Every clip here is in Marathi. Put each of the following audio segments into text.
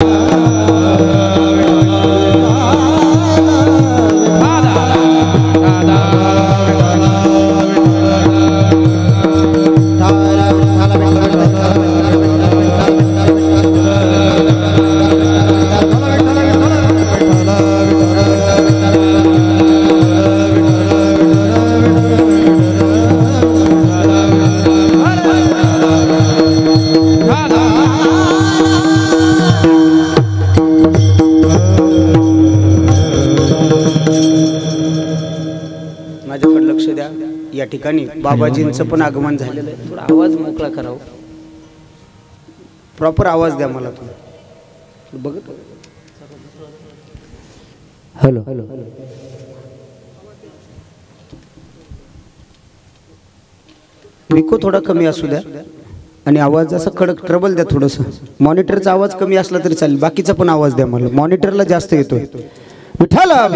या ठिकाणी बाबाजींचं पण आगमन झालेलं आहे. थोडा आवाज मोकळा करावा, प्रॉपर आवाज द्या मला तुम्ही. बघत हॅलो हॅलो विको थोडा कमी असू द्या आणि आवाज असा कडक ट्रबल द्या. थोडंसं मॉनिटरचा आवाज कमी असला तरी चालेल, बाकीचा पण आवाज द्या. मला मॉनिटरला जास्त येतोय. विठाला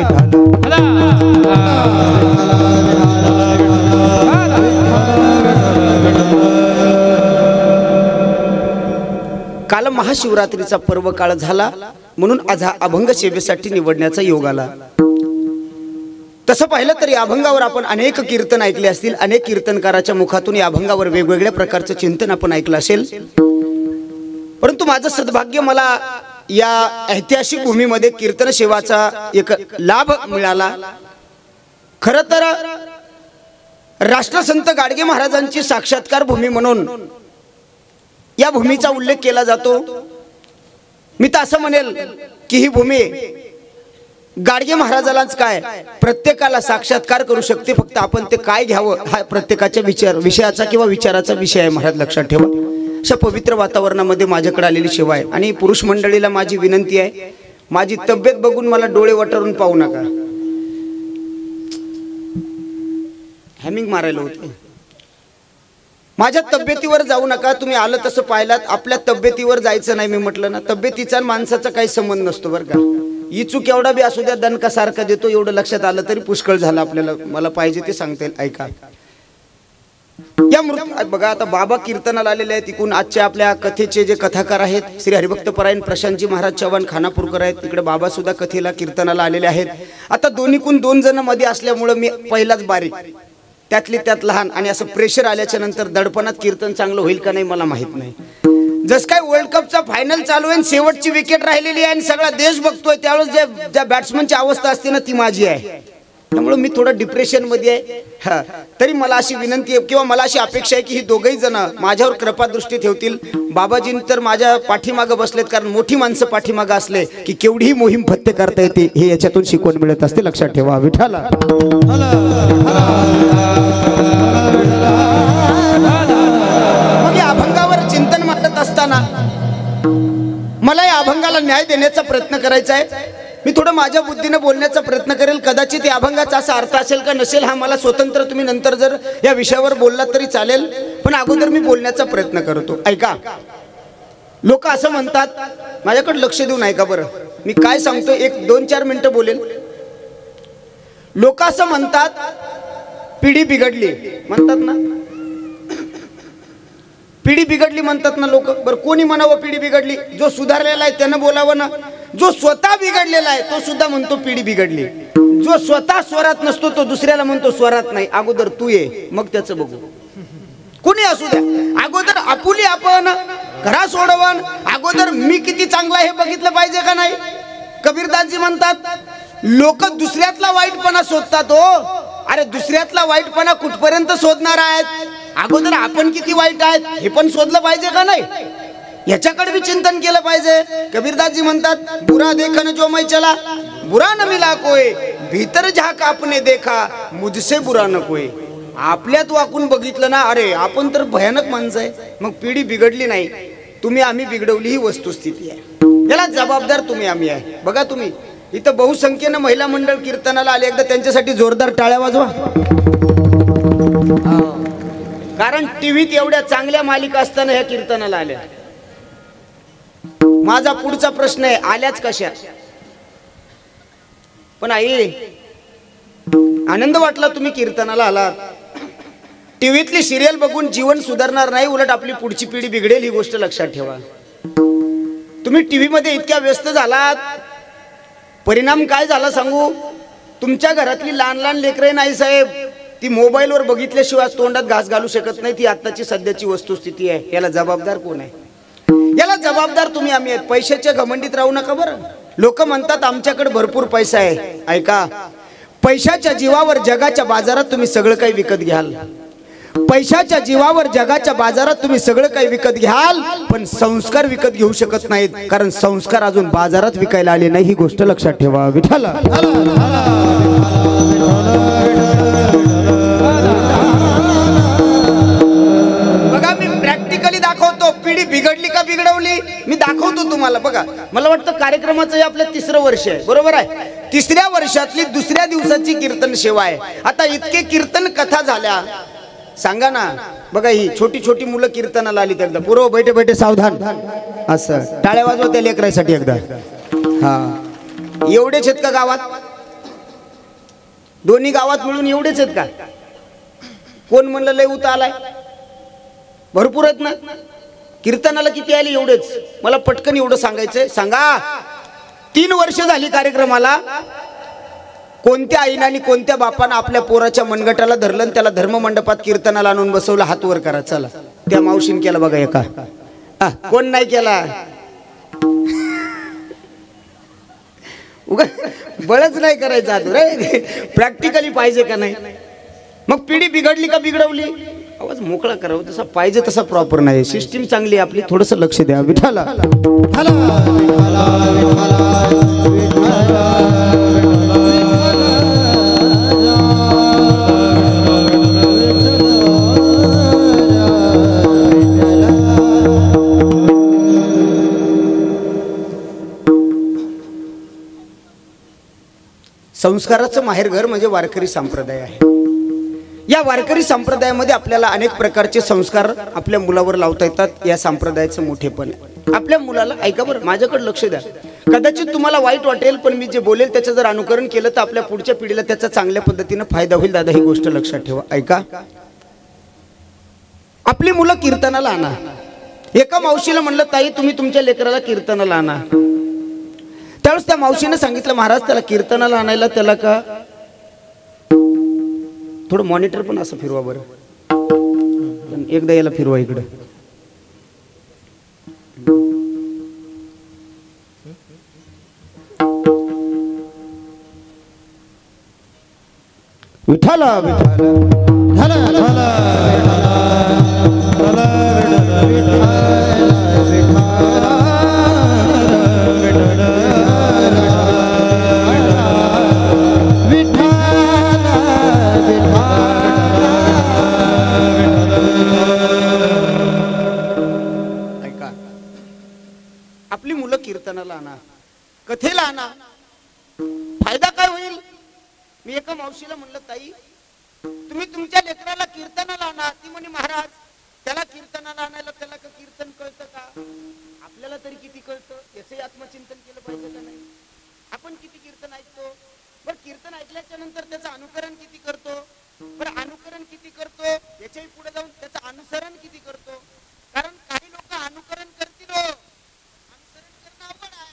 काल महाशिवरात्रीचा पर्व काळ झाला म्हणून आज अभंग सेवेसाठी निवडण्याचा योग आला. तसं पाहिलं तर या अभंगावर आपण अनेक कीर्तन ऐकले असतील. अनेक कीर्तनकाराच्या मुखातून या अभंगावर वेगवेगळ्या प्रकारचं चिंतन आपण ऐकलं असेल. परंतु माझं सद्भाग्य मला या ऐतिहासिक भूमीमध्ये कीर्तन सेवाचा एक लाभ मिळाला. खरं तर राष्ट्रसंत गाडगे महाराजांची साक्षात्कार भूमी म्हणून या भूमीचा उल्लेख केला जातो. मी तर असं म्हणेल की ही भूमी गाडगे महाराजालाच काय प्रत्येकाला साक्षात्कार करू शकते. फक्त आपण ते काय घ्यावं हा प्रत्येकाच्या विषयाचा किंवा विचाराचा विषय आहे. महाराज लक्षात ठेवा. अशा पवित्र वातावरणामध्ये माझ्याकडे आलेली सेवा आहे. आणि पुरुष मंडळीला माझी विनंती आहे, माझी तब्येत बघून मला डोळे वटारून पाहू नका. हॅमिंग मारायला होते. माझ्या तब्येतीवर जाऊ नका. तुम्ही आलं तसं पाहिलात. आपल्या तब्येतीवर जायचं नाही. मी म्हटलं ना, तब्येतीचा माणसाचा काही संबंध नसतो बरं का. इचू केवढा बी असू द्या, दणका सारखा देतो एवढं लक्षात आलं तरी पुष्कळ झालं आपल्याला. मला पाहिजे ते सांगता येईल, ऐका. या बघा आता बाबा कीर्तनाला आलेले आहेत. तिकून आजच्या आपल्या कथेचे जे कथाकार आहेत श्री हरिभक्त परायण प्रशांतजी महाराज चव्हाण खानापूरकर आहेत. तिकडे बाबा सुद्धा कथेला कीर्तनाला आलेले आहेत. आता दोन्हीकून दोन जण मध्ये असल्यामुळे मी पहिलाच बारीक, त्यातली त्यात लहान, आणि असं प्रेशर आल्याच्या नंतर दडपणात कीर्तन चांगलं होईल का नाही मला माहित नाही. जस काय वर्ल्ड कपचा फायनल चालू आहे, शेवटची विकेट राहिलेली आहे आणि सगळा देश बघतोय, त्यावेळेस ज्या बॅट्समनची अवस्था असते ना ती माझी आहे. त्यामुळे मी थोडं डिप्रेशन मध्ये आहे. तरी मला अशी विनंती आहे किंवा मला अशी अपेक्षा आहे की ही दोघही जण माझ्यावर कृपादृष्टी ठेवतील. बाबाजी तर माझ्या पाठीमागं बसलेत, कारण मोठी माणसं पाठीमागं असले की केवढीही मोहीम फत्ते करता येते हे याच्यातून शिकवण मिळत असते. लक्षात ठेवा. विठाला मग या अभंगावर चिंतन मांडत असताना मला या अभंगाला न्याय देण्याचा प्रयत्न करायचा आहे. मी थोडं माझ्या बुद्धीने बोलण्याचा प्रयत्न करेल. कदाचित या अभंगाचा असा अर्थ असेल का नसेल हा मला स्वतंत्र, तुम्ही नंतर जर या विषयावर बोललात तरी चालेल, पण अगोदर मी बोलण्याचा प्रयत्न करतो. ऐका. लोक असं म्हणतात, माझ्याकडे लक्ष देऊन ऐका बरं, मी काय सांगतो 1-2-4 मिनिटं बोलेल. लोक असं म्हणतात पिढी बिघडली म्हणतात ना, पिढी बिघडली म्हणतात ना लोक. बरं कोणी म्हणावं पिढी बिघडली? जो सुधारलेला आहे त्यानं बोलावं ना. जो स्वतः बिघडलेला आहे तो सुद्धा म्हणतो पिढी बिघडली. जो स्वतः स्वरात नसतो तो दुसऱ्याला म्हणतो स्वरात नाही. अगोदर तू ये मग त्याचं बघू. कोणी असू द्या, अगोदर आपुली आपण घरा सोडवण, अगोदर मी किती चांगला हे बघितलं पाहिजे का नाही. कबीरदासजी म्हणतात लोक दुसऱ्यातला वाईटपणा शोधतात. हो अरे दुसऱ्यातला वाईटपणा कुठपर्यंत शोधणार आहेत? अगोदर आपण किती वाईट आहेत हे पण शोधलं पाहिजे का नाही. याच्याकडे भी चिंतन केलं पाहिजे. कबीरदासजी म्हणतात बुरा देखन जो मैं चला बुरा न मिला कोई, भीतर झाक आपने देखा मुझसे बुरा न कोई. आपल्यात वाकून बघितलं ना, अरे आपण तर भयानक माणसं आहे. मग पिढी बिघडली नाही, तुम्ही आम्ही बिघडवली ही वस्तुस्थिती आहे. याला जबाबदार तुम्ही आम्ही आहे. बघा तुम्ही इथं बहुसंख्येनं महिला मंडळ कीर्तनाला आले, एकदा त्यांच्यासाठी जोरदार टाळ्या वाजवा. कारण टीव्हीत एवढ्या चांगल्या मालिका असताना ह्या कीर्तनाला आल्या. माझा पुढचा प्रश्न आहे, आल्याच कशा? पण आई आनंद वाटला तुम्ही कीर्तनाला आलात. टीव्हीतली सिरियल बघून जीवन सुधारणार नाही, उलट आपली पुढची पिढी बिघडेल ही गोष्ट लक्षात ठेवा. तुम्ही टीव्ही मध्ये इतक्या व्यस्त झालात, परिणाम काय झाला सांगू? तुमच्या घरातली लहान लहान लेकरे नाही साहेब, ती मोबाईलवर बघितल्याशिवाय तोंडात घास घालू शकत नाही. ती आत्ताची सध्याची वस्तुस्थिती आहे. याला जबाबदार कोण आहे? याला जबाबदार तुम्ही आम्ही आहेत. पैशाच्या घमंडीत राहू नका बरं. लोक म्हणतात आमच्याकडे भरपूर पैसा आहे. ऐका, पैशाच्या जीवावर जगाच्या बाजारात तुम्ही सगळं काही विकत घ्याल. पैशाच्या जीवावर जगाच्या बाजारात तुम्ही सगळं काही विकत घ्याल, पण संस्कार विकत घेऊ शकत नाहीत. कारण संस्कार अजून बाजारात विकायला आले नाही. ही गोष्ट लक्षात ठेवा. विठ्ठल बघा, मी प्रॅक्टिकली दाखवतो. पिढी बिघडली का बिघडवली मी दाखवतो तुम्हाला. बघा, मला वाटतं कार्यक्रमाचं हे आपलं 3रं वर्ष आहे, बरोबर आहे. 3ऱ्या वर्षातली 2ऱ्या दिवसाची कीर्तन सेवा आहे. आता इतके कीर्तन कथा झाल्या, सांगा ना. बघा, ही छोटी छोटी मुलं कीर्तनाला आली. एकदा पुरो बैठे बैठे सावधान, असं टाळ्या वाजवा त्या लेकरासाठी एकदा. हा, एवढेच आहेत का गावात? दोन्ही गावात मिळून एवढेच आहेत का? कोण म्हणलं लय उता आलाय? भरपूर आहेत ना. कीर्तनाला किती आले? एवढेच. मला पटकन एवढं सांगायचंय. सांगा, 3 वर्ष झाली कार्यक्रमाला. कोणत्या आईनं आणि कोणत्या बापानं आपल्या पोराच्या मनगटाला धरलं, त्याला धर्ममंडपात कीर्तनाला आणून बसवलं? हात वर करा. चला, त्या मावशीन केला बघा एका. कोण नाही केला? बळच नाही करायचं हात रे. प्रॅक्टिकली पाहिजे का नाही? मग पिढी बिघडली का बिघडवली? आवाज मोकळा करावं, तसा पाहिजे तसा प्रॉपर नाही. सिस्टीम चांगली आपली, थोडस लक्ष द्या. विठाला संस्काराचं माहेरघर म्हणजे वारकरी संप्रदाय आहे. या वारकरी संप्रदायामध्ये आपल्याला अनेक प्रकारचे संस्कार आपल्या मुलावर लावता येतात. या संप्रदायाचं मोठेपण आहे. आपल्या मुलाला, ऐका बरं, माझ्याकडे लक्ष द्या. कदाचित तुम्हाला वाईट वाटेल, पण मी जे बोलेल त्याचं जर अनुकरण केलं तर आपल्या पुढच्या पिढीला त्याचा चांगल्या पद्धतीने फायदा होईल. दादा, ही गोष्ट लक्षात ठेवा. ऐका, आपली मुलं कीर्तनाला आणा. एका मावशीला म्हणलं, ताई तुम्ही तुमच्या लेकराला कीर्तनाला आणा. त्यावेळेस त्या मावशीने सांगितलं, महाराज त्याला कीर्तनाला आणायला त्याला का थोडं मॉनिटर पण असं फिरवा बरं. एकदा याला फिरवा इकडं. विठाला आपली मुलं कीर्तनाला आणा, कथेला आणा. फायदा काय होईल? मी एका मावशीला म्हणलं, ताई तुम्ही तुमच्या लेकराला कीर्तनाला आणा. ती म्हणे, महाराज त्याला कीर्तनाला आणायला त्याला का कीर्तन कळतं का? आपल्याला तरी किती कळतं? याचंही आत्मचिंतन केलं पाहिजे का नाही? आपण किती कीर्तन ऐकतो? बरं, कीर्तन ऐकल्याच्या नंतर त्याचं अनुकरण किती करतो? बरं, अनुकरण किती करतो? याच्याही पुढे जाऊन त्याचं अनुसरण किती करतो? कारण काही लोक अनुकरण करतील, अनुसरण करणं अवघड आहे.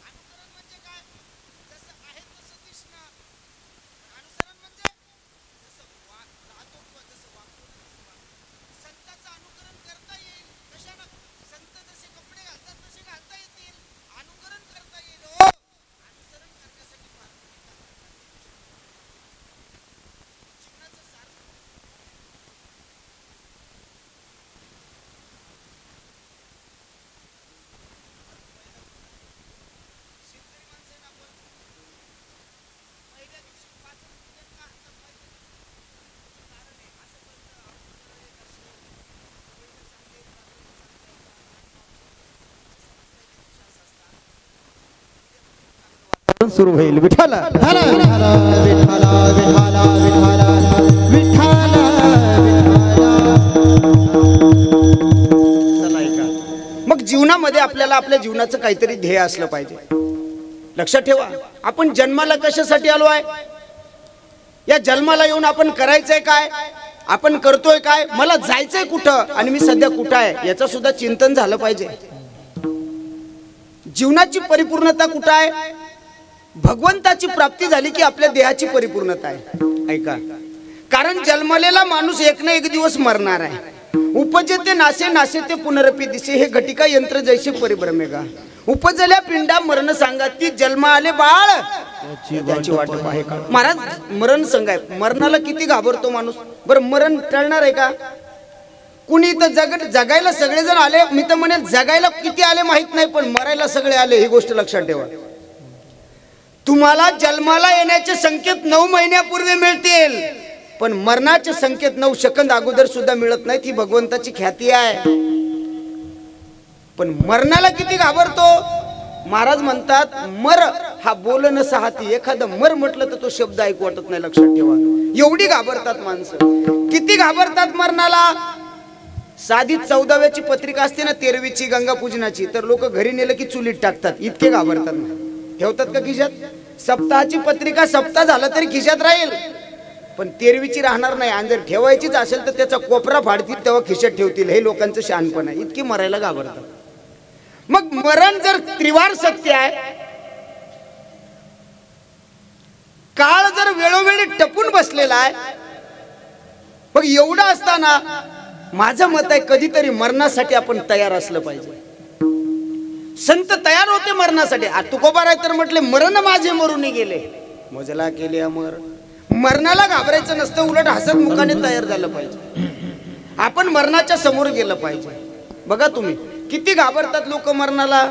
अनुकरण म्हणजे काय? जसं आहे तसं दिसणं. अनुसरण म्हणजे जसं राहतो किंवा जसं वागतो तसं वागतो. संतांचं अनुकरण करता येईल. कशानं? संत जसे कपडे घालतात तसे घालता येतील. अनुकरण करता येईल. अनुसरण करण्यासाठी जीवनाचं सार सुरू होईल. विठाला मग जीवनामध्ये आपल्याला आपल्या जीवनाचं काहीतरी ध्येय असलं पाहिजे. लक्षात ठेवा, आपण जन्माला कशासाठी आलो आहे? या जन्माला येऊन आपण करायचंय काय? आपण करतोय काय? मला जायचंय कुठं आणि मी सध्या कुठं आहे याचं सुद्धा चिंतन झालं पाहिजे. जीवनाची परिपूर्णता कुठं आहे? भगवंताची प्राप्ती झाली की आपल्या देहाची परिपूर्णता आहे. ऐका, कारण जन्मलेला माणूस एक ना एक दिवस मरणार आहे. उपजते नाशे नाशे ते पुनरपी दिसे, हे घटिका यंत्र जैसे परिभ्रमेगा. उपजल्या पिंडा मरण सांगा, ती जन्म आले बाळ त्याची वाट पाहे का. महाराज मरण संघ आहे. मरणाला किती घाबरतो माणूस. बरं मरण टळणार आहे का? कुणी तर जगायला सगळेजण आले. मी तर म्हणेन जगायला किती आले माहित नाही, पण मरायला सगळे आले, ही गोष्ट लक्षात ठेवा. तुम्हाला जन्माला येण्याचे संकेत 9 महिन्यापूर्वी मिळतील, पण मरणाचे संकेत 9 सेकंद अगोदर सुद्धा मिळत नाही. ती भगवंताची ख्याती आहे. पण मरणाला किती घाबरतो. महाराज म्हणतात मर हा बोल नसा हाती. एखादं मर म्हटलं तर तो शब्द ऐकू वाटत नाही. लक्षात ठेवा, एवढी घाबरतात माणसं. किती घाबरतात मरणाला. साधी 14व्याची पत्रिका असते ना, 13वीची गंगा पूजनाची, तर लोक घरी नेलं की चुलीत टाकतात. इतके घाबरतात. ठेवतात का खिशात? सप्ताहाची पत्रिका सप्ताह झाला तरी खिशात राहील, पण 13वीची राहणार नाही. आणि जर ठेवायचीच असेल तर त्याचा कोपरा फाडतील तेव्हा खिशात ठेवतील. हे लोकांचं शहाणपण आहे. इतकी मरायला घाबरतात. मग मरण जर त्रिवार सत्य आहे, काळ जर वेळोवेळी टपून बसलेला आहे, मग एवढं असताना माझं मत आहे कधीतरी मरणासाठी आपण तयार असलं पाहिजे. संत तयार होते मरणासाठी. तुकोबाराय तर म्हटले मरण माझे मरून गेले, मोजला केले अमर. मरणाला घाबरायचं नसतं, उलट हसत मुखाने तयार झालं पाहिजे. आपण मरणाच्या समोर गेलं पाहिजे. बघा तुम्ही किती घाबरतात लोक मरणाला.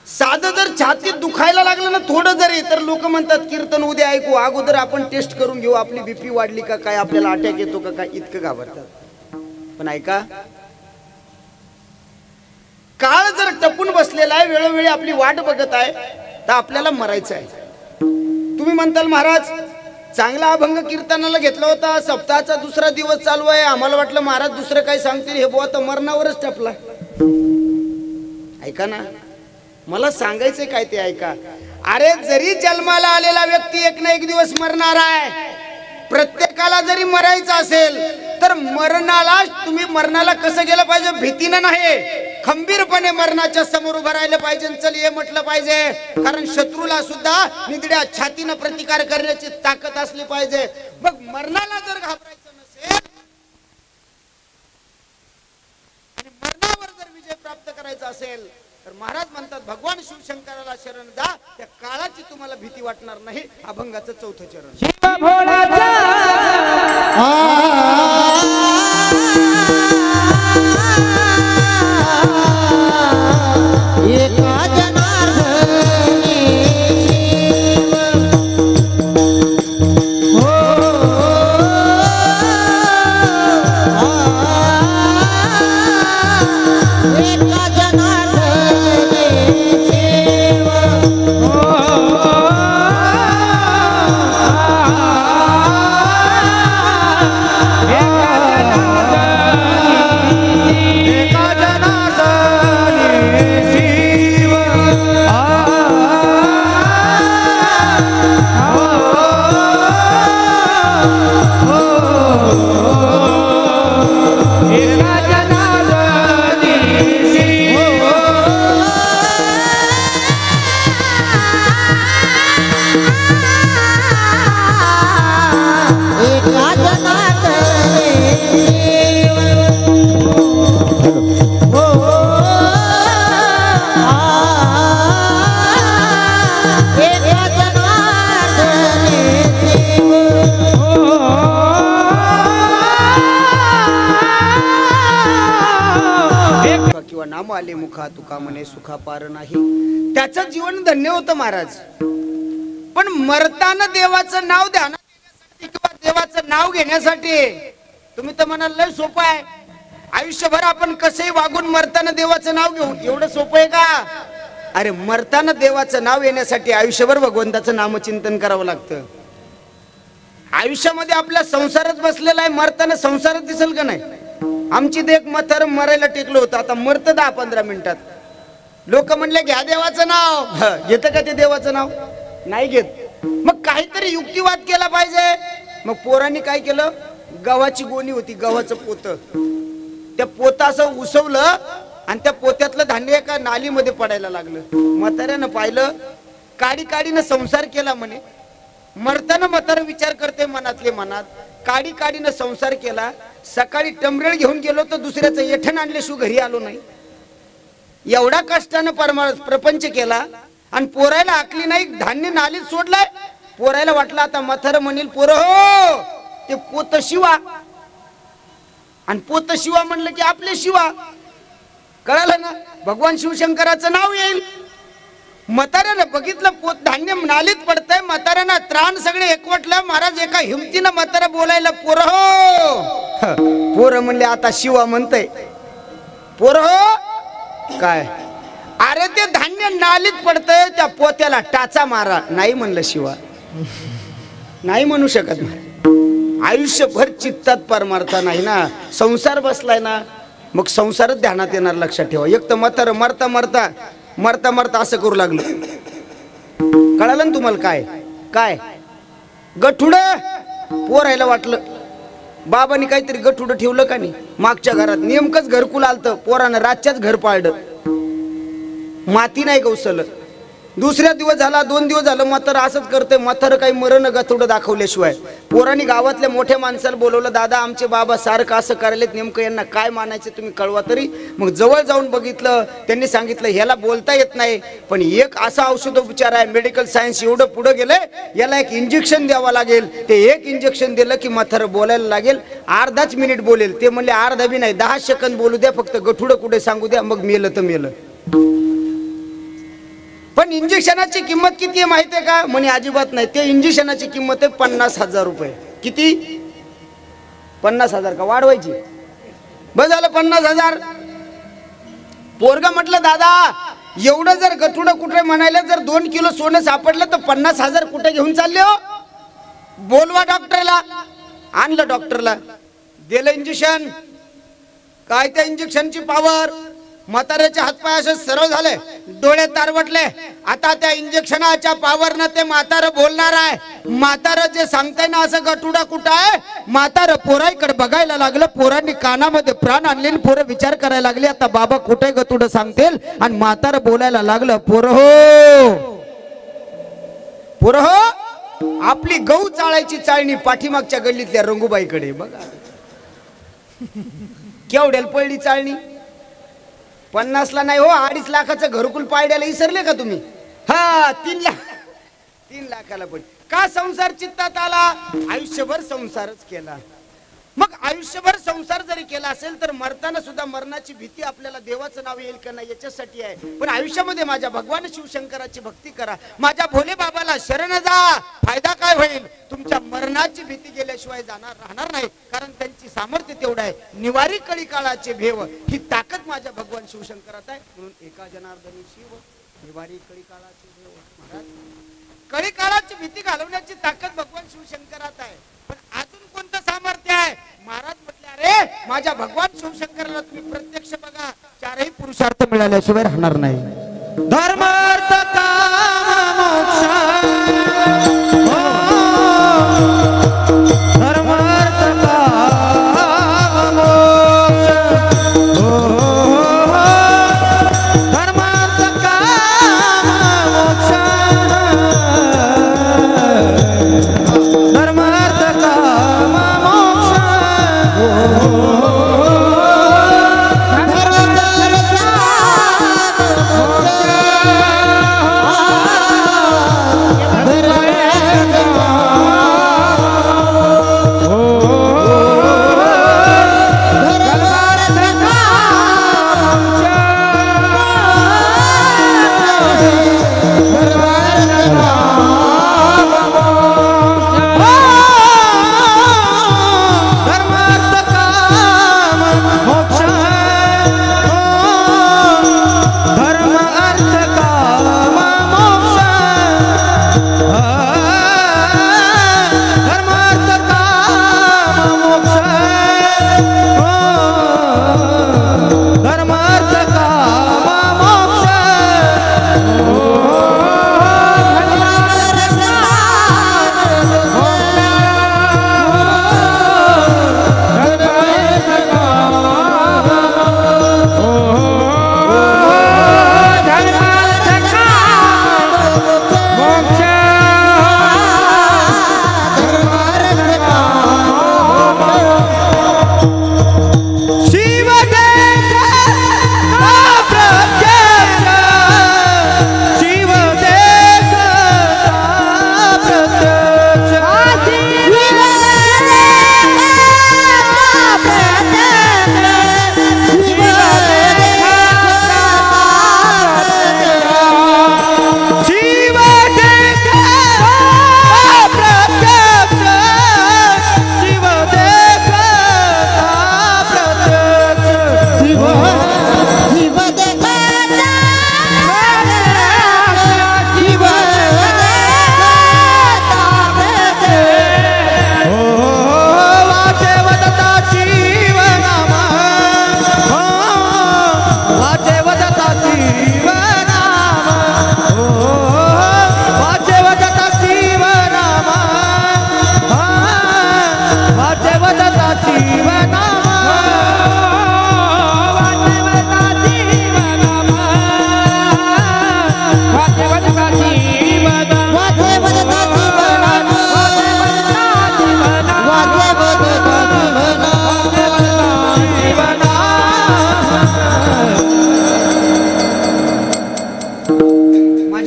साधं जर छातीत दुखायला लागलं ना थोडं जरी, तर लोक म्हणतात कीर्तन उद्या ऐकू, अगोदर आपण टेस्ट करून घेऊ, आपली बीपी वाढली का काय, आपल्याला अटॅक येतो का काय. इतकं घाबरतात. पण ऐका, काळ जर टपून बसलेला आहे, वेळोवेळी आपली वाट बघत आहे, तर आपल्याला मरायचं आहे. तुम्ही म्हणताल महाराज चांगला अभंग कीर्तनाला घेतला होता, सप्ताहाचा 2रा दिवस चालू आहे, आम्हाला वाटलं महाराज दुसरं काय सांगतील. हे बुवा तर मरणावरच टपला. ऐका ना, मला सांगायचंय काय ते ऐका. अरे जरी जन्माला आलेला व्यक्ती एक ना एक दिवस मरणार आहे. प्रत्येकाला जरी मरायचं असेल तर मरणाला कसं गेलं पाहिजे? भीतीनं नाही, खंबीरपणे मरणाच्या समोर उभं राहिलं पाहिजे. चल ये म्हटलं पाहिजे. कारण शत्रूला सुद्धा निधड्या छातीनं प्रतिकार करण्याची ताकद असली पाहिजे. मग मरणाला जर घाबरायचं नसेल आणि मरणावर जर विजय प्राप्त करायचा असेल तर महाराज म्हणतात भगवान शिवशंकराला शरण जा. त्या काळाची तुम्हाला भीती वाटणार नाही. अभंगाचं 4थं चरण. नाम आले मुखा तुका म्हणे सुखा पार नाही. त्याचं जीवन धन्य होतं महाराज. पण मरताना देवाचं नाव ध्यानात घेण्यासाठी किंवा देवाचं नाव घेण्यासाठी तुम्ही तर म्हणाल लय सोपं आहे. आयुष्यभर आपण कसंही वागून मरताना देवाचं नाव घेऊ, एवढं सोपं आहे का? अरे मरताना देवाचं नाव येण्यासाठी आयुष्यभर भगवंताचं नामचिंतन करावं लागतं. आयुष्यामध्ये आपला संसारच बसलेला आहे, मरताना संसारच दिसेल का नाही? आमची देख मथर मरायला टेकलो होतं, आता मरत 10-15 मिनिटात. लोक म्हणले घ्या देवाचं नाव. घेतं का ते देवाचं नाव? नाही घेत. मग काहीतरी युक्तिवाद केला पाहिजे. मग पोरांनी काय केलं? गव्हाची गोणी होती, गव्हाचं पोत, त्या पोताचं उसवलं आणि त्या पोत्यातलं धान्य एका नालीमध्ये पडायला लागलं. म्हाताऱ्यानं पाहिलं, काडी काडीनं संसार केला म्हणे. मरताना म्हातारा विचार करते मनातले मनात, काडी काडीनं संसार केला, सकाळी टमरेळ घेऊन गेलो तर दुसऱ्याचं येठण आणल्याशिवाय घरी आलो नाही. एवढा कष्टानं प्रपंच केला आणि पोरायला आकली नाही, धान्य नालीत सोडलाय. पोरायला वाटलं आता म्हातारं म्हणेल, पोर हो ते पोत शिवा, आणि पोत शिवा म्हणलं की आपले शिवा. कळालं ना, भगवान शिवशंकराचं नाव येईल. म्हाताऱ्यानं बघितलं पोत धान्य नालीत पडतंय. म्हाताऱ्यानं त्राण सगळे एकवटलं. महाराज एका हिमतीनं म्हातारा बोलायला, पोर हो. पोरं म्हणले आता शिवा म्हणतय. पोर हो काय, अरे ते धान्य नालीत पडतंय, त्या पोत्याला टाचा मारा. नाही म्हणलं शिवा, नाही म्हणू शकत. आयुष्यभर चित्तात परमार्थ नाही ना, संसार बसलाय ना, मग संसारच ध्यानात येणार. लक्षात ठेवा. एक तर म्हातारं मरता मरता मरता मरता असं करू लागलं. कळालं ना तुम्हाला काय काय गठुड. पोरायला वाटलं बाबांनी काहीतरी गठुड ठेवलं का नाही मागच्या घरात. नेमकंच घरकुल आलतं. पोरानं रातच्याच घर पाळलं, माती नाही गवसलं. दुसऱ्या दिवस झाला, 2 दिवस झालं, म्हातारं असंच करतंय. म्हातारं काही मरण गठुडं दाखवल्याशिवाय. पोरांनी गावातल्या मोठ्या माणसाला बोलवलं, दादा आमचे बाबा सारखं असं करायलेत, नेमकं यांना काय मानायचं तुम्ही कळवा तरी. मग जवळ जाऊन बघितलं, त्यांनी सांगितलं ह्याला बोलता येत नाही, पण एक असा औषधोपचार आहे, मेडिकल सायन्स एवढं पुढे गेलंय, याला एक इंजेक्शन द्यावं लागेल. ते एक इंजेक्शन दिलं की म्हातारं बोलायला लागेल. अर्धाच मिनिट बोलेल. ते म्हणले अर्धा बी नाही, 10 सेकंद बोलू द्या फक्त, गठुडं कुठे सांगू द्या, मग मेलं तर मेलं. पण इंजेक्शनाची किंमत किती आहे माहिती आहे का? म्हणे अजिबात नाही. ते इंजेक्शनाची किंमत आहे 50,000 रुपये. किती? 50,000 का वाढवायची? बस झालं 50,000. पोरगा म्हटलं दादा एवढं जर गठुडं कुठे म्हणायला, जर 2 किलो सोनं सापडलं तर 50,000 कुठे घेऊन चालले हो? बोलवा डॉक्टरला. आणलं डॉक्टरला, दिलं इंजेक्शन. काय त्या इंजेक्शनची पावर. म्हाताऱ्याचे हातपाय असे सरळ झाले, डोळे तारवटले. आता त्या इंजेक्शनाच्या पावरनं ते म्हातारं बोलणार आहे. म्हातारं जे सांगताय ना असं गठुडा कुठं आहे, म्हातारं पोराईकडे बघायला लागलं. पोरांनी कानामध्ये प्राण आणले, पोरं विचार करायला लागले आता बाबा कुठे गठुडं सांगतील. आणि म्हातारं बोलायला लागलं, पोर हो, पोर हो, आपली गहू चाळायची चाळणी पाठीमागच्या गल्लीतल्या रंगूबाईकडे बघा. केवढ्याला पडली चाळणी? 50ला नाही हो, 2.5 लाखाचं घरकुल पाड्याला विसरले का तुम्ही? हा 3 लाख, 3 लाखाला पडली. का संसार चित्तात आला? आयुष्यभर संसारच केला. मग आयुष्यभर संसार जरी केला असेल तर मरताना सुद्धा मरणाची भीती आपल्याला देवाचं नाव येईल का नाही याच्यासाठी आहे. पण आयुष्यामध्ये माझ्या भगवान शिवशंकराची भक्ती करा, माझ्या भोले बाबाला शरण जा. फायदा काय होईल? तुमच्या मरणाची भीती गेल्याशिवाय राहणार नाही, कारण त्यांची सामर्थ्य तेवढं आहे. निवारी कळी काळाचे भेव, ही ताकद माझ्या भगवान शिवशंकरात आहे. म्हणून एका जनार्दनी शिव, निवारी कळी काळाचे भेव. महाराज कळी काळाची भीती घालवण्याची ताकद भगवान शिवशंकरात आहे. पण अजून कोणतं सामर्थ्य आहे? महाराज म्हटले, अरे माझ्या भगवान शिवशंकराला तुम्ही प्रत्यक्ष बघा, 4ही पुरुषार्थ मिळाल्याशिवाय राहणार नाही. धर्म अर्थ काम मोक्ष, धर्म अर्थ काम मोक्ष, धर्म अर्थ काम मोक्ष, धर्म अर्थ काम मोक्ष, धर्म अर्थ काम मोक्ष.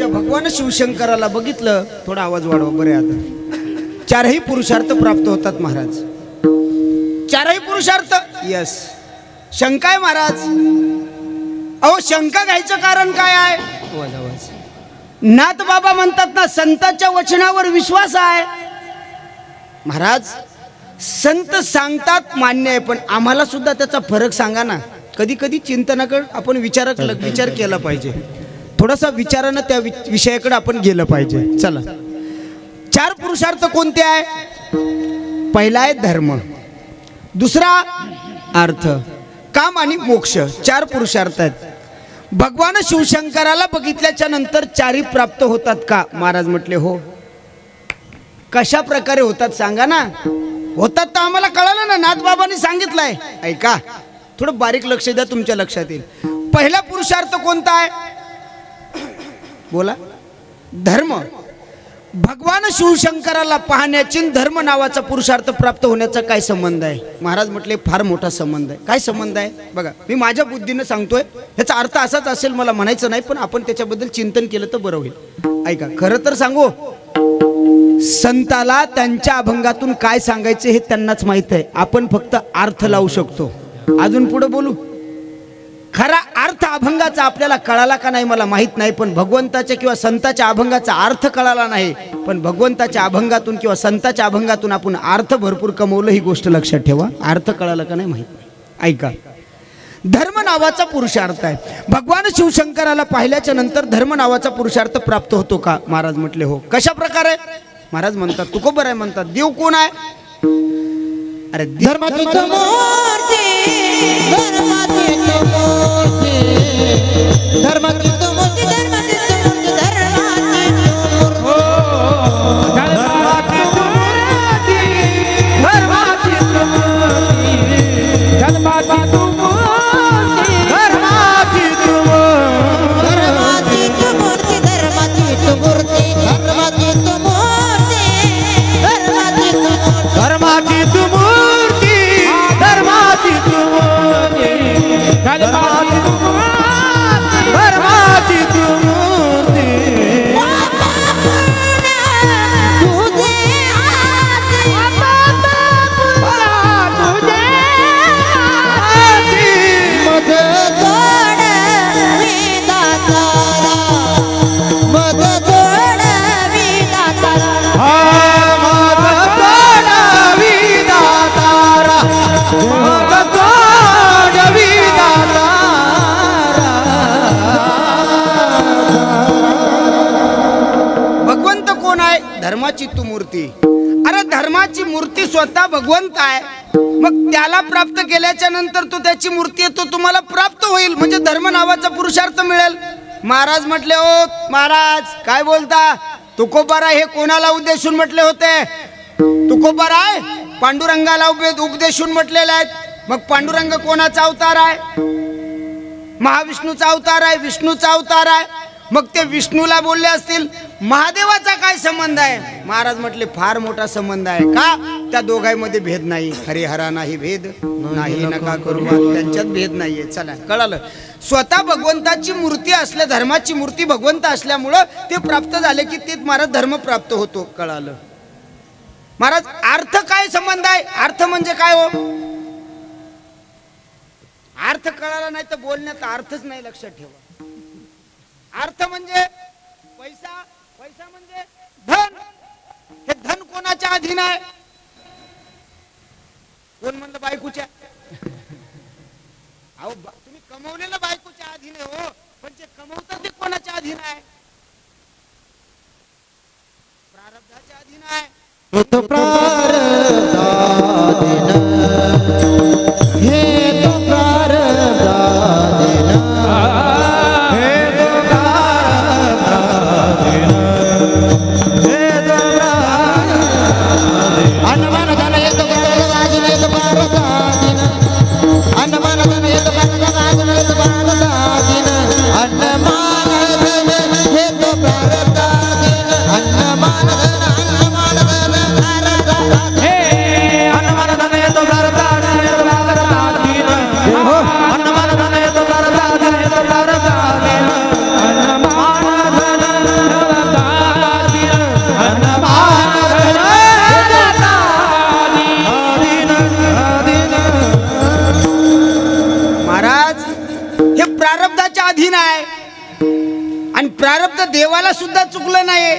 भगवान शिवशंकराला बघितलं, थोडा आवाज वाढवा बरे. आता चारही पुरुषार्थ प्राप्त होतात महाराज, चारही पुरुषार्थ. यस, शंका आहे महाराज. अहो शंका घ्यायचं कारण काय आहे? आवाज आवाज. नाथ बाबा म्हणतात ना, संतांच्या वचनावर विश्वास आहे. महाराज संत सांगतात मान्य आहे, पण आम्हाला सुद्धा त्याचा फरक सांगा ना. कधी कधी चिंतनाकडे आपण विचार केला पाहिजे, थोडासा विचारानं त्या विषयाकडे आपण गेलं पाहिजे. चला, चार पुरुषार्थ कोणते आहे? पहिला आहे धर्म, दुसरा अर्थ, काम आणि मोक्ष. चार पुरुषार्थ आहेत. भगवान शिवशंकराला बघितल्याच्या नंतर चारही प्राप्त होतात का? महाराज म्हटले हो. कशा प्रकारे होतात सांगा ना. होतात तर आम्हाला कळालं ना, नाथबाबांनी सांगितलंय. ऐका, थोडं बारीक लक्ष द्या, तुमच्या लक्षात येईल. पहिला पुरुषार्थ कोणता आहे? बोला. धर्म. भगवान शिवशंकराला पाहण्याची धर्म नावाचा पुरुषार्थ प्राप्त होण्याचा काय संबंध आहे? महाराज म्हटले फार मोठा संबंध आहे. काय संबंध आहे बघा, मी माझ्या बुद्धीने सांगतोय. याचा अर्थ असाच असेल मला म्हणायचं नाही, पण आपण त्याच्याबद्दल चिंतन केलं तर बरं होईल. ऐका, खरं तर सांगू, संताला त्यांच्या अभंगातून काय सांगायचे हे त्यांनाच माहित आहे. आपण फक्त अर्थ लावू शकतो. अजून पुढे बोलू. खरा अर्थ अभंगाचा आपल्याला कळाला का नाही मला माहित नाही, पण भगवंताच्या किंवा संताच्या अभंगाचा अर्थ कळाला नाही, पण भगवंताच्या अभंगातून किंवा संताच्या अभंगातून आपण अर्थ भरपूर कमवलं, ही गोष्ट लक्षात ठेवा. अर्थ कळाला का नाही माहित नाही. ऐका, धर्म नावाचा पुरुषार्थ आहे. भगवान शिवशंकराला पाहिल्याच्या नंतर धर्म नावाचा पुरुषार्थ प्राप्त होतो का? महाराज म्हटले हो. कशा प्रकारे? महाराज म्हणतात, तुकोबर आहे म्हणतात. देव कोण आहे? अरे धर्माची मूर्ती, धर्माची मूर्ती, धर्माची मूर्ती, धर्माची मूर्ती, धर्माची मूर्ती, धर्माची मूर्ती, धर्माची मूर्ती, धर्माची मूर्ती, धर्माची मूर्ती, धर्माची मूर्ती, धर्माची मूर्ती, धर्माची मूर्ती, धर्माची मूर्ती. भगवंत कोण आहे? धर्माची तू मूर्ती. अरे धर्माची मूर्ती स्वतः भगवंत आहे, मग त्याला प्राप्त केल्याच्या नंतर तो त्याची मूर्ती आहे, तो तुम्हाला प्राप्त होईल, म्हणजे धर्म नावाचा पुरुषार्थ मिळेल. महाराज म्हटले हो, महाराज काय बोलता? तुकोबाराय हे कोणाला उद्देशून म्हटले होते? तुकोबाराय पांडुरंगाला उपदेशून म्हटलेले आहेत. मग पांडुरंग कोणाचा अवतार आहे? महाविष्णूचा अवतार आहे, विष्णूचा अवतार आहे. मग ते विष्णूला बोलले असतील, महादेवाचा काय संबंध आहे? महाराज म्हटले फार मोठा संबंध आहे. का? त्या दोघांमध्ये भेद नाही. हरिहरा नाही भेद नाही, नका करू, त्यांच्यात भेद नाहीये. चला, कळालं. स्वतः भगवंताची मूर्ती असल्या, धर्माची मूर्ती भगवंत असल्यामुळं ते प्राप्त झाले की ते महाराज धर्म प्राप्त होतो. कळालं. महाराज अर्थ काय संबंध आहे? अर्थ म्हणजे काय हो? अर्थ कळाला नाही तर बोलण्यात अर्थच नाही, लक्षात ठेवा. अर्थ म्हणजे पैसा, पैसा म्हणजे धन. हे धन कोणाच्या अधीन आहे? कोण म्हणलं? बायकोच्या. अहो तुम्ही कमवलेलं बायकोच्या अधीन आहे हो, पण जे कमवतात ते कोणाच्या अधीन आहे? प्रारब्धाच्या अधीन आहे. तो प्रारब्धाधीन, हे तो प्रारब्धाधीन, हे तो प्रारब्धाधीन, हे तो प्रारब्धाधीन. अन्नमान धन हे तो प्रारब्धाधीन, हे तो प्रारब्धाधीन. अन्नमान धन हे तो प्रारब्धाधीन, हे तो प्रारब्धाधीन. अन्नमान आणि प्रारब्ध देवाला सुद्धा चुकलं नाही.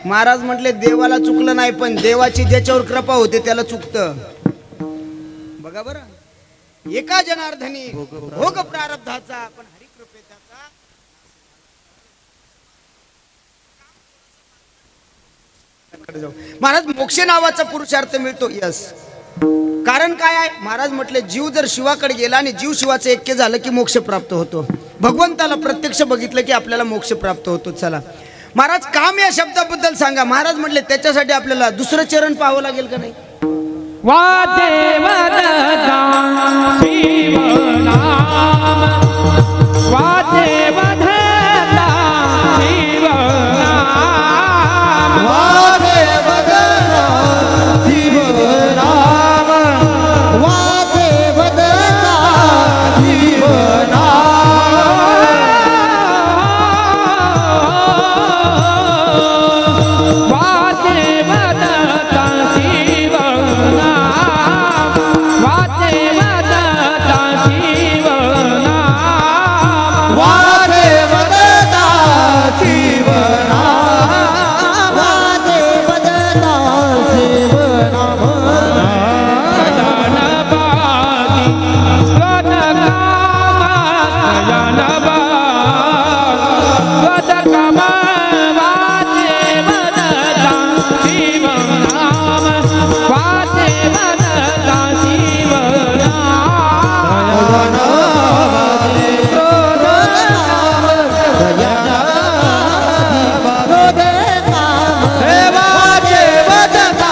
महाराज म्हटले देवाला चुकलं नाही, पण देवाची ज्याच्यावर कृपा होते त्याला चुकतं. बघा बरं, एका जनार्दनी भोग प्रारब्धाचा, पण हरिकृपे त्याचा. महाराज मोक्ष नावाचा पुरुषार्थ मिळतो. यस, कारण काय आहे? महाराज म्हटले जीव जर शिवाकडे गेला आणि जीव शिवाचं ऐक्य झालं की मोक्ष प्राप्त होतो. भगवंताला प्रत्यक्ष बघितलं की आपल्याला मोक्ष प्राप्त होतो. चला महाराज, काम या शब्दाबद्दल सांगा. महाराज म्हटले त्याच्यासाठी आपल्याला दुसरं चरण पाहावं लागेल का नाही? वाचे वदता शिवनाम, वाचे वदता शिवनाम, वाचे वदता शिवनाम, वाचे वदता शिवनाम, वाचे वदता शिवनाम, वाचे वदता शिवनाम, वाचे वदता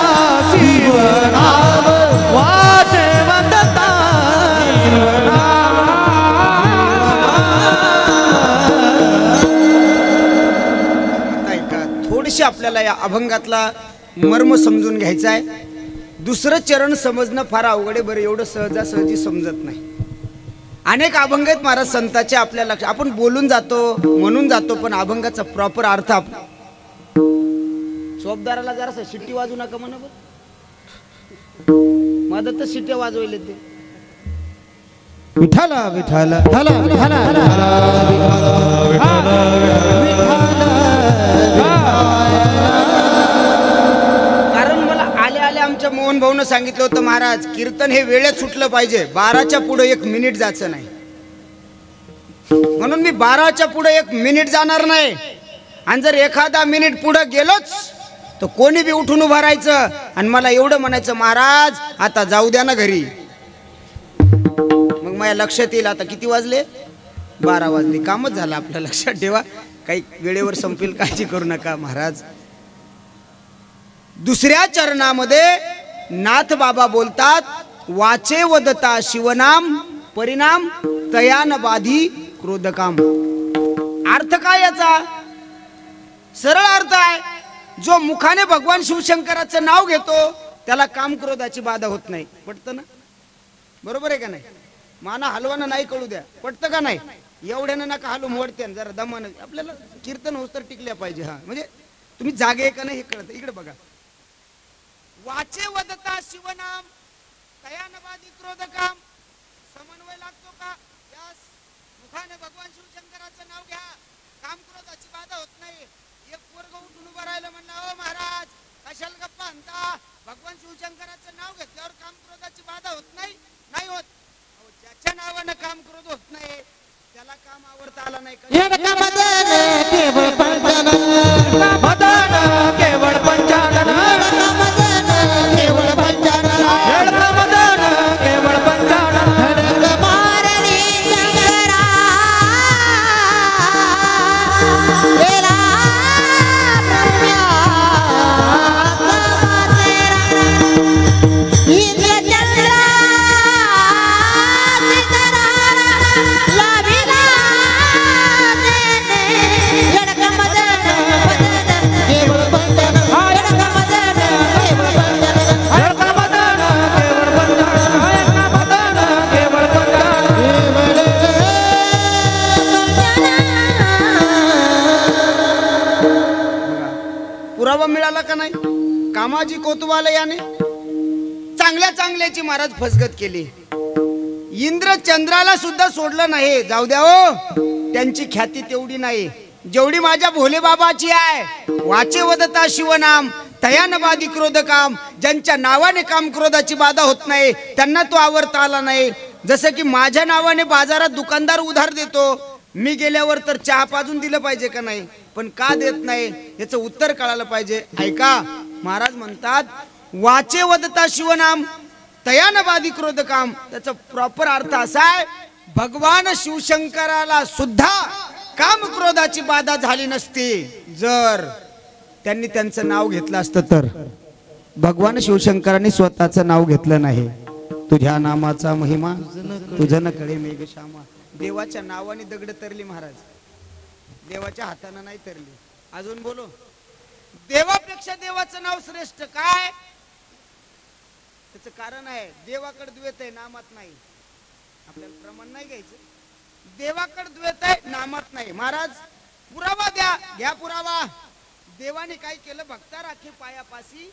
शिवनाम, वाचे वदता शिवनाम. थोडीशी आपल्याला या अभंगातला मर्म समजून घ्यायचा आहे. दुसरं चरण समजणं फार अवघड आहे. बरं, एवढं सहजासहजी समजत नाही. अनेक अभंग आहेत महाराज संतांचे आपल्या लक्ष, आपण बोलून जातो म्हणून जातो, पण अभंगाचा प्रॉपर अर्थ चोपदाराला जरासा शिट्टी वाजू नका म्हणा. मदत तर शिट्ट्या वाजवले ते. विठ्ठल विठ्ठल विठ्ठल विठ्ठल कारण मला आल्या आल्या आमच्या मोहन भाऊनं सांगितलं होतं, महाराज कीर्तन हे वेळेत सुटलं पाहिजे, 12च्या पुढे 1 मिनिट जायचं नाही. म्हणून मी 12च्या पुढे 1 मिनिट जाणार नाही. आणि जर एखादा मिनिट पुढे गेलोच तर कोणी बी उठून उभा राहायचं आणि मला एवढं म्हणायचं, महाराज आता जाऊ द्या ना घरी. मग माझ्या लक्षात येईल आता किती वाजले, 12 वाजले. कामच झालं आपलं. लक्षात ठेवा, काही वेळेवर संपेल, काळजी करू नका महाराज. दुसऱ्या चरणामध्ये नाथ बाबा बोलतात, वाचे वदता शिवनाम, परिणाम तयान बाधी क्रोधकाम. अर्थ काय याचा? सरळ अर्थ आहे, जो मुखाने भगवान शिवशंकराचं नाव घेतो त्याला काम क्रोधाची बाधा होत नाही. पटतं ना? बरोबर आहे का नाही? माना हलवाना नाही कळू द्या. पटतं का नाही? एवढ्यानं नका हलू, मोडते जरा दमानं. आपल्याला कीर्तन होस तर टिकल्या पाहिजे. हा म्हणजे तुम्ही जागे का नाही हे कळतं. इकडे बघा, वाचे वदता शिवनाम, तयानबादी क्रोधकाम. समन्वय लागतो का? यास मुखाने भगवान शिवशंकराचं नाव घ्या, काम क्रोधाची बाधा होत नाही. एक वर्ग उठून उभं राहिलं म्हणलं, ओ महाराज कशाला गप्पा आणता, भगवान शिवशंकराचं नाव घेतल्यावर काम क्रोधाची बाधा होत नाही. नाही होत. ज्याच्या नावानं काम क्रोध होत नाही त्याला काम आवडता आला नाही. केवळ पंचानन, मदन केवळ पंचानन, केवळ पंचानन, मदन केवळ पंचानन, मारणी शंकरा तेरा ब्रह्म्या इंद्र चंद्रा पुरावा मिळाला का नाही? कामाजी कोतवाल याने चांगल्या चांगल्याची महाराज फसगत केली. इंद्र चंद्राला सुद्धा सोडलं नाही. जाऊ द्या हो, त्यांची ख्याती तेवढी नाही. जेवढी माझ्या भोले बाबाची आहे, वाचे वदता शिवनाम तयान बाधी क्रोध काम, ज्यांच्या नावाने काम क्रोधाची बाधा होत नाही त्यांना तो आवरता आला नाही. जसं की माझ्या नावाने बाजारात दुकानदार उधार देतो, मी गेल्यावर तर चहा पाजून दिलं पाहिजे का नाही, पण का देत नाही याचं उत्तर कळालं पाहिजे. ऐका, महाराज म्हणतात वाचे वदता शिवनाम तयान बाधी क्रोध काम. त्याचा प्रॉपर अर्थ असा आहे, भगवान शिवशंकराला सुद्धा काम क्रोधाची बाधा झाली नसती जर त्यांनी त्यांचं नाव घेतलं असतं तर. भगवान शिवशंकरांनी स्वतःचं नाव घेतलं नाही. तुझ्या नामाचा महिमा तुझं न कळे मेघ श्यामा. देवाच्या नावाने दगड तरली महाराज, देवाच्या हाताने नाही तरली. अजून बोलो, देवापेक्षा देवाचं नाव श्रेष्ठ. काय त्याचं कारण आहे, देवाकडे द्वेत आहे नामात नाही. आपल्याला प्रमाण नाही घ्यायचं, देवाकडे द्वेत आहे नामात नाही. महाराज पुरावा द्या, घ्या पुरावा. देवाने काय केलं, भक्ता राखे पायापासी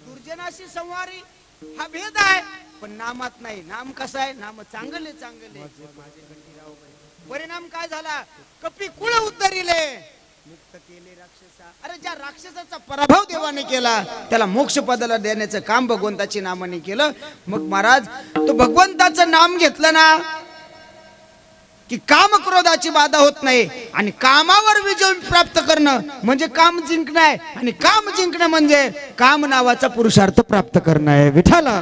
दुर्जनाशी संवारी. हा भेद आहे, पण नामात नाही. नाम कसं आहे, नाम चांगले चांगले. परिणाम काय झाला, कपी कुळ उद्धरिले मुक्त केले राक्षसा. अरे ज्या राक्षसाचा पराभव देवाने केला त्याला मोक्ष पदाला देण्याचं काम भगवंताची नामाने केलं. मग महाराज तो भगवंताचं नाम घेतलं ना की काम क्रोधाची बाधा होत नाही. आणि कामावर विजय प्राप्त करणं म्हणजे काम जिंकणं आहे, आणि काम जिंकणं म्हणजे काम नावाचा पुरुषार्थ प्राप्त करणं आहे. विठाला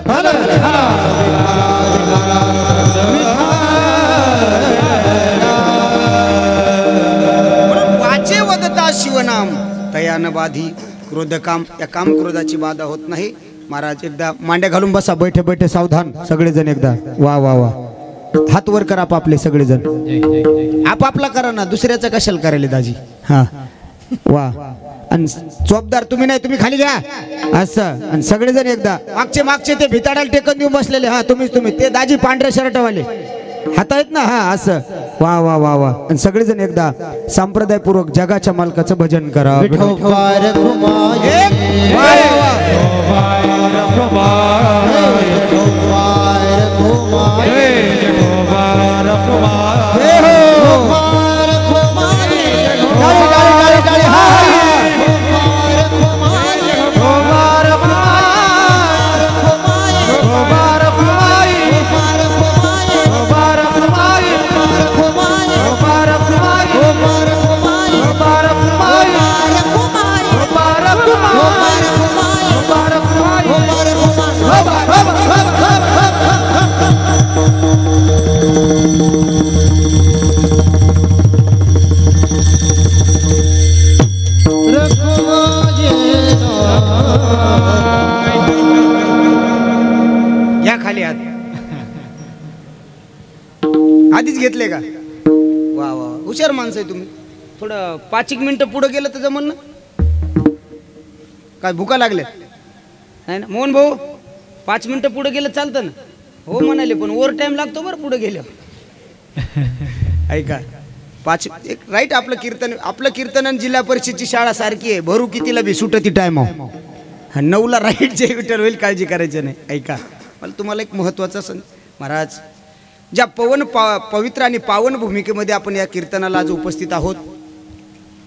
वाचे वदता शिवनाम तयान बाधी क्रोध काम. या काम क्रोधाची बाधा होत नाही. महाराज एकदा मांड्या घालून बसा, बैठे बैठे सावधान सगळेजण एकदा. वा वा वा, हात वर करा आपापले सगळेजण. आपापला करा ना, दुसऱ्याचं कशाला करायला दाजी. हा वा, आणि चोपदार तुम्ही नाही, तुम्ही खाली घ्या असं. आणि सगळेजण एकदा मागचे ते भिताडाला टेकन देऊन बसलेले. हा तुम्ही ते दाजी पांढऱ्या शर्टवाले हात आहेत ना, हा असं. वा वा वा वा. आणि सगळेजण एकदा संप्रदायपूर्वक जगाच्या मालकाचं भजन करा. या खाली हात आधीच घेतले का? वा वा, हुशार माणसं आहे तुम्ही. थोडं 5 मिनिटं पुढे गेलं तर जमन ना. काय भुका लागल्या नाही ना मोहन भाऊ? 5 मिनिटं पुढे गेलं चालतं ना? हो म्हणाले, पण ओव्हर टाइम लागतो बरं पुढे गेलं. ऐका, 5 एक राईट. आपलं कीर्तन आणि जिल्हा परिषदची शाळा सारखी आहे. भरू कितीला बी सुटती टाइम. 9ला राईट जे विठ्ठल होईल, काळजी करायची नाही. ऐका, मला तुम्हाला एक महत्वाचा महाराज, ज्या पवित्र आणि पावन भूमिकेमध्ये आपण या कीर्तनाला आज उपस्थित आहोत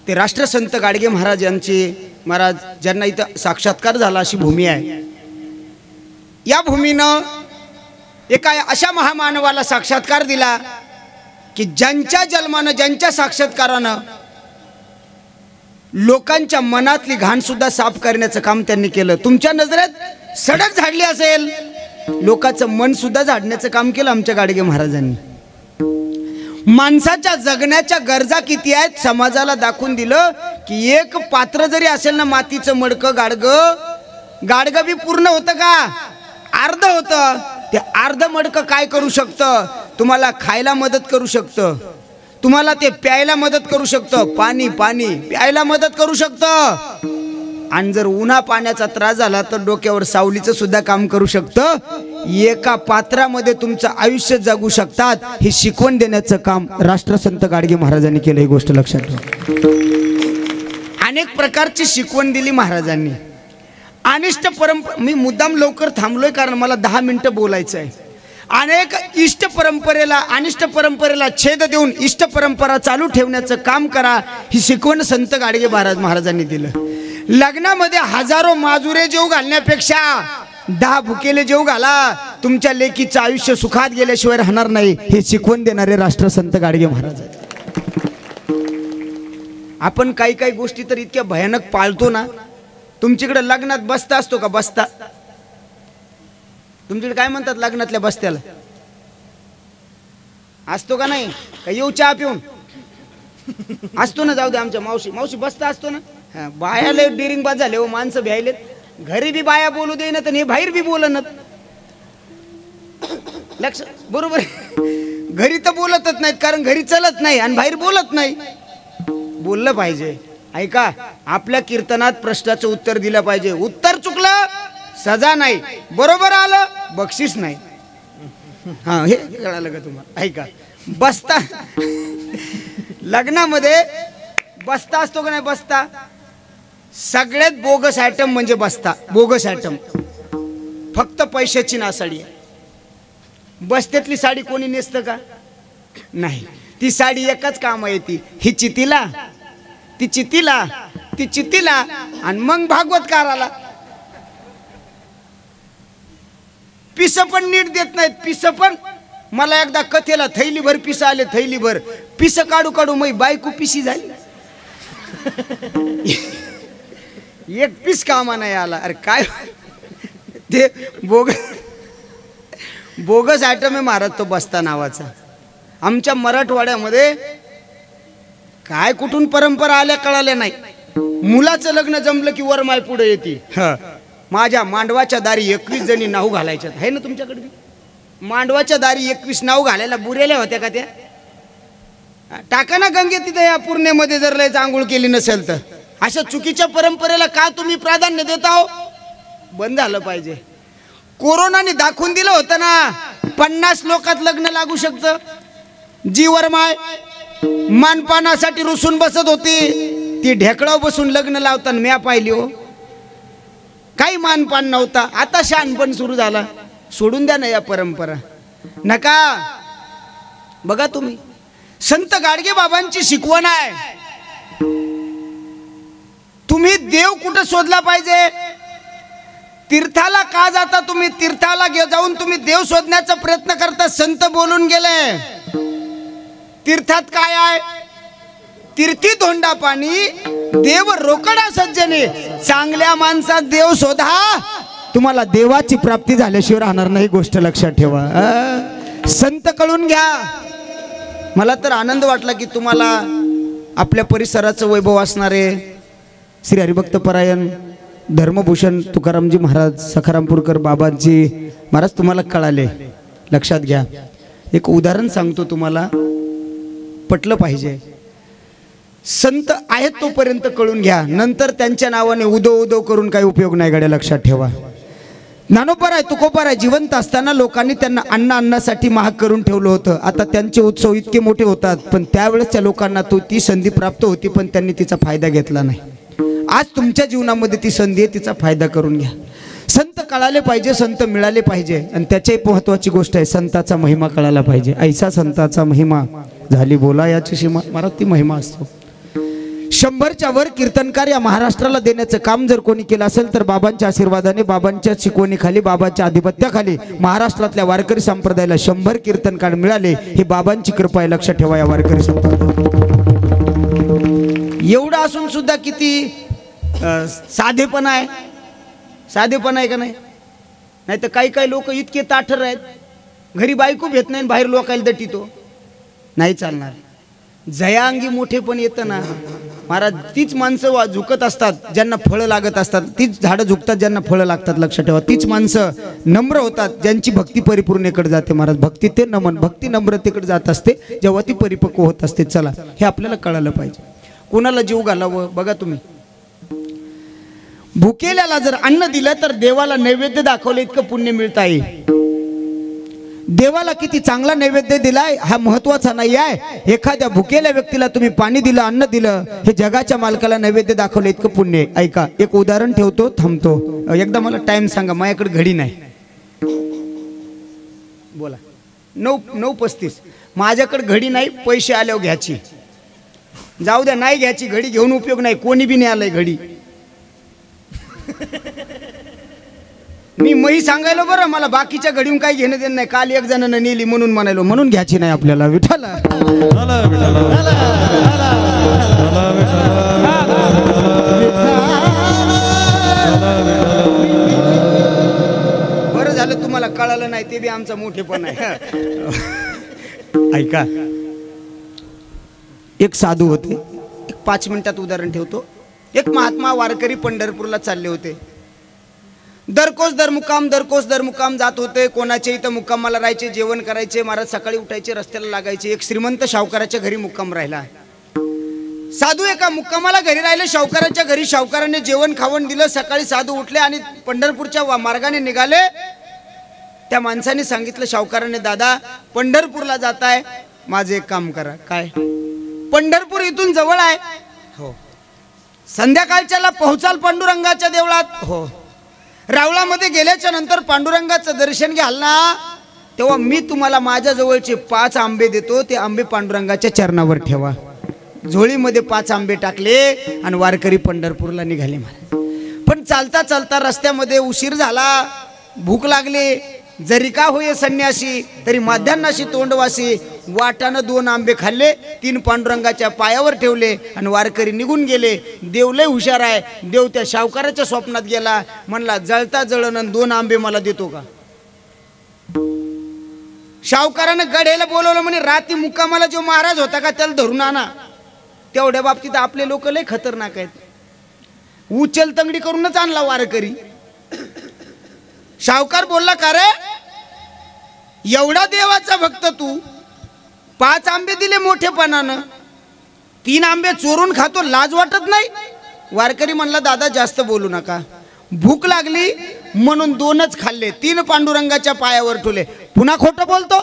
ते राष्ट्रसंत गाडगे महाराज यांचे, महाराज ज्यांना इथं साक्षात्कार झाला अशी भूमी आहे. या भूमीनं एका अशा महामानवाला साक्षात्कार दिला की ज्यांच्या जन्मानं, ज्यांच्या साक्षात्कारानं लोकांच्या मनातली घाण सुद्धा साफ करण्याचं काम त्यांनी केलं. तुमच्या नजरेत सडक झाडली असेल, लोकांचं मन सुद्धा झाडण्याचं काम केलं आमच्या गाडगे महाराजांनी. माणसाच्या जगण्याच्या गरजा किती आहेत समाजाला दाखवून दिलं की एक पात्र जरी असेल ना, मातीचं मडकं गाडगं बी पूर्ण होतं का? अर्ध होतं. ते अर्ध मडकं काय करू शकतं? तुम्हाला खायला मदत करू शकतं, तुम्हाला ते प्यायला मदत करू शकतं, पाणी प्यायला मदत करू शकतं. आणि जर उन्हा पाण्याचा त्रास झाला तर डोक्यावर सावलीचं सुद्धा काम करू शकतं. एका पात्रामध्ये तुमचं आयुष्य जगू शकतात, ही शिकवण देण्याचं काम राष्ट्रसंत गाडगे महाराजांनी केलं. ही गोष्ट लक्षात ठेवा. अनेक प्रकारची शिकवण दिली महाराजांनी. अनिष्ट परंपरा, मी मुद्दाम लवकर थांबलोय कारण मला 10 मिनिटं बोलायचं आहे. अनेक इष्ट परंपरेला अनिष्ट परंपरेला छेद देऊन इष्ट परंपरा चालू ठेवण्याचं काम करा, ही शिकवण संत गाडगे महाराजांनी दिलं. लग्नामध्ये हजारो माजुरे जेव घालण्यापेक्षा 10 भुकेले जेव घाला, तुमच्या लेकीचं आयुष्य सुखात गेल्याशिवाय राहणार नाही, हे शिकवण देणारे राष्ट्रसंत गाडगे महाराज आहेत. आपण काही काही गोष्टी तर इतक्या भयानक पाळतो ना. तुमच्याकडे लग्नात बस्ता असतो का? बस्ता तुमच्याकडे काय म्हणतात लग्नातल्या बस्त्याला? असतो का नाही? का येऊ चहा पिऊन? असतो ना. जाऊ दे, आमच्या मावशी बस्ता असतो ना. हा, बायाले डिरिंग बाद झाले हो, माणसं भ्यायलेत. घरी बी बाया बोलू देईन तर हे बाहेर बी बोलणत. लक्ष बरोबर. घरी तर बोलतच नाहीत, कारण घरी चलत नाही आणि बाहेर बोलत नाही. बोललं पाहिजे. ऐका, आपल्या कीर्तनात प्रश्नाचं उत्तर दिलं पाहिजे. उत्तर चुकलं सजा नाही, बरोबर आलं बक्षीस नाही. हा, हे कळालं का तुम्हाला? ऐका, बस्ता लग्नामध्ये बस्ता असतो का नाही? बस्ता सगळ्यात बोगस आयटम म्हणजे बस्ता. बोगस आयटम, फक्त पैशाची नासाडी. बस्त्यातली साडी कोणी नेसतं का? नाही. ती साडी एकच काम येते, ही चितीला, ती चितीला, ती चितीला, आणि मग भागवतकाराला. पिस पण नीट देत नाहीत. पिस पण मला एकदा कथेला थैलीभर पिस आले, थैलीभर पिस काढू काढू मै बायको पिशी झाली. एक पीस कामा नाही आला. अरे काय ते बोगस आयटम आहे महाराज तो बस्ता नावाचा. आमच्या मराठवाड्यामध्ये काय कुठून परंपरा आल्या कळाल्या नाही. मुलाचं लग्न जमलं की वरमाय पुढे येते. माझ्या मांडवाच्या दारी 21 जणी नाव घालायच्यात. आहे ना तुमच्याकडे? मांडवाच्या दारी 21 नाव घालायला बुरेल्या होत्या का त्या? टाका ना गंगे तिथे या पूर्णेमध्ये, जर लयच आंघोळ केली नसेल तर. अशा चुकीच्या परंपरेला का तुम्ही प्राधान्य देता हो? बंद झालं पाहिजे. कोरोनाने दाखवून दिलं होतं ना 50 लोकात लग्न लागू शकतं. जी वरमाय मानपानासाठी रुसून बसत होती, ती ढेकळाव बसून लग्न लावताना म्या पाहिली हो. काही मानपान नव्हता. आता शहाणपण सुरू झाला. सोडून द्या ना या परंपरा, नका. बघा तुम्ही, संत गाडगे बाबांची शिकवण आहे. तुम्ही देव कुठं शोधला पाहिजे? तीर्थाला का जाता तुम्ही? तीर्थाला जाऊन तुम्ही देव शोधण्याचा प्रयत्न करता. संत बोलून गेले, तीर्थात काय आहे? तीर्थी धोंडा पाणी, देव रोकडा सज्जने. चांगल्या माणसात देव शोधा, तुम्हाला देवाची प्राप्ती झाल्याशिवाय राहणार नाही. गोष्ट लक्षात ठेवा. संत कळून घ्या. मला तर आनंद वाटला की तुम्हाला आपल्या परिसराचं वैभव असणारे श्री हरिभक्त परायण धर्मभूषण तुकारामजी महाराज सखारामपूरकर बाबाजी महाराज तुम्हाला कळाले. लक्षात घ्या. एक उदाहरण सांगतो तुम्हाला, पटलं पाहिजे. संत आहेत तोपर्यंत कळून घ्या, नंतर त्यांच्या नावाने उदो उदो करून काही उपयोग नाही. गाड्या लक्षात ठेवा. ज्ञानोबा आहे, तुकोबा आहे, जिवंत असताना लोकांनी त्यांना अन्नासाठी महाग करून ठेवलं होतं. आता त्यांचे उत्सव इतके मोठे होतात, पण त्यावेळेस त्या लोकांना ती संधी प्राप्त होती, पण त्यांनी तिचा फायदा घेतला नाही. आज तुमच्या जीवनामध्ये ती संधी आहे, तिचा फायदा करून घ्या. संत कळाले पाहिजे, संत मिळाले पाहिजे. आणि त्याची महत्वाची गोष्ट आहे, संताचा महिमा कळायला पाहिजे. ऐसा संताचा महिमा झाली बोला याची सीमा. मला ती महिमा असतो. 100च्या वर कीर्तनकार या महाराष्ट्राला देण्याचं काम जर कोणी केलं असेल तर बाबांच्या आशीर्वादाने, बाबांच्या शिकवणीखाली, बाबांच्या आधिपत्याखाली महाराष्ट्रातल्या वारकरी संप्रदायाला 100 कीर्तनकार मिळाले. ही बाबांची कृपा आहे. लक्षात ठेवा. या वारकरी संप्रदाय एवढं असून सुद्धा किती साधेपणा आहे. साधेपणा आहे का नाही? नाही तर काही काही लोक इतके ताठर आहेत, घरी बायको भेट नाही, बाहेर लोकायला दटीतो. नाही चालणार. जयांगी मोठे पण येतं ना महाराज, तीच माणसं झुकत असतात ज्यांना फळं लागत असतात. तीच झाडं झुकतात ज्यांना फळं लागतात. लक्षात ठेवा. तीच माणसं नम्र होतात ज्यांची भक्ती परिपूर्णेकडे जाते. महाराज भक्ती ते नमन, भक्ती नम्रतेकडे जात असते जेव्हा ती परिपक्व होत असते. चला, हे आपल्याला कळालं पाहिजे. कोणाला जीव घालावं? बघा तुम्ही, भुकेल्याला जर अन्न दिलं तर देवाला नैवेद्य दाखवलं इतकं पुण्य मिळत आहे. देवाला किती चांगला नैवेद्य दिलाय हा महत्वाचा नाही आहे. एखाद्या भुकेल्या व्यक्तीला तुम्ही पाणी दिलं, अन्न दिलं, हे जगाच्या मालकाला नैवेद्य दाखवलं इतकं पुण्य आहे. ऐका, एक उदाहरण ठेवतो, थांबतो. एकदा मला टाइम सांगा, माझ्याकडे घडी नाही. बोला 9:35. माझ्याकडे घडी नाही, पैसे आल्यावर घ्यायची. जाऊ द्या, नाही घ्यायची घडी, घेऊन उपयोग नाही, कोणी बी नाही आलंय घडी. मी सांगायलो बरं, मला बाकीच्या घडीहून काही घेणं देणं नाही. काल एक जणांना नेली म्हणून म्हणायलो, म्हणून घ्यायची नाही आपल्याला. विठाला बरं झालं तुम्हाला कळालं नाही, ते बी आमचा मोठेपण आहे. ऐका, एक साधू होते. एक 5 मिनिटात उदाहरण ठेवतो. एक महात्मा वारकरी पंढरपूरला चालले होते. दरकोस दर मुक्काम जात होते. कोणाच्या इथं मुक्कामाला राहायचे, जेवण करायचे. महाराज सकाळी उठायचे, रस्त्याला लागायचे. एक श्रीमंत शाहूकाराच्या घरी मुक्काम राहिला. साधू एका मुक्कामाला घरी राहिले शाहूकाराच्या घरी. शाहूकाराने जेवण खावण दिलं. सकाळी साधू उठले आणि पंढरपूरच्या मार्गाने निघाले. त्या माणसाने सांगितलं शाहूकाराने, दादा पंढरपूरला जाताय, माझं एक काम करा. काय? पंढरपूर इथून जवळ आहे. हो. संध्याकाळच्याला पोहोचाल पांडुरंगाच्या देवळात. हो. रावळामध्ये गेल्याच्या नंतर पांडुरंगाचं दर्शन घ्याल ना, तेव्हा मी तुम्हाला माझ्या जवळचे 5 आंबे देतो. ते आंबे पांडुरंगाच्या चरणावर ठेवा. झोळीमध्ये 5 आंबे टाकले आणि वारकरी पंढरपूरला निघाले. पण चालता चालता रस्त्यामध्ये उशीर झाला, भूक लागली. जरी का होय संन्यासी, तरी माध्यान्नाशी तोंडवासी. वाटानं 2 आंबे खाल्ले, 3 पांडुरंगाच्या पायावर ठेवले आणि वारकरी निघून गेले. देव लय हुशार आहे. देव त्या शाहूकाराच्या स्वप्नात गेला. म्हणला, जळता जळण 2 आंबे मला देतो का? शाहूकारानं गड्याला बोलवलं. म्हणे, रात्री मुक्कामाला जो महाराज होता का, त्याला धरून आणा. तेवढ्या बाबतीत आपले लोक लय खतरनाक आहेत. उचल तंगडी करूनच आणला वारकरी. शाहूकार बोलला, का रे एवढा देवाचा भक्त तू, 5 आंबे दिले मोठेपणानं, 3 आंबे चोरून खातो, लाज वाटत नाही? वारकरी म्हणला, दादा जास्त बोलू नका, भूक लागली म्हणून 2च खाल्ले, 3 पांडुरंगाच्या पायावर ठेवले. पुन्हा खोटं बोलतो?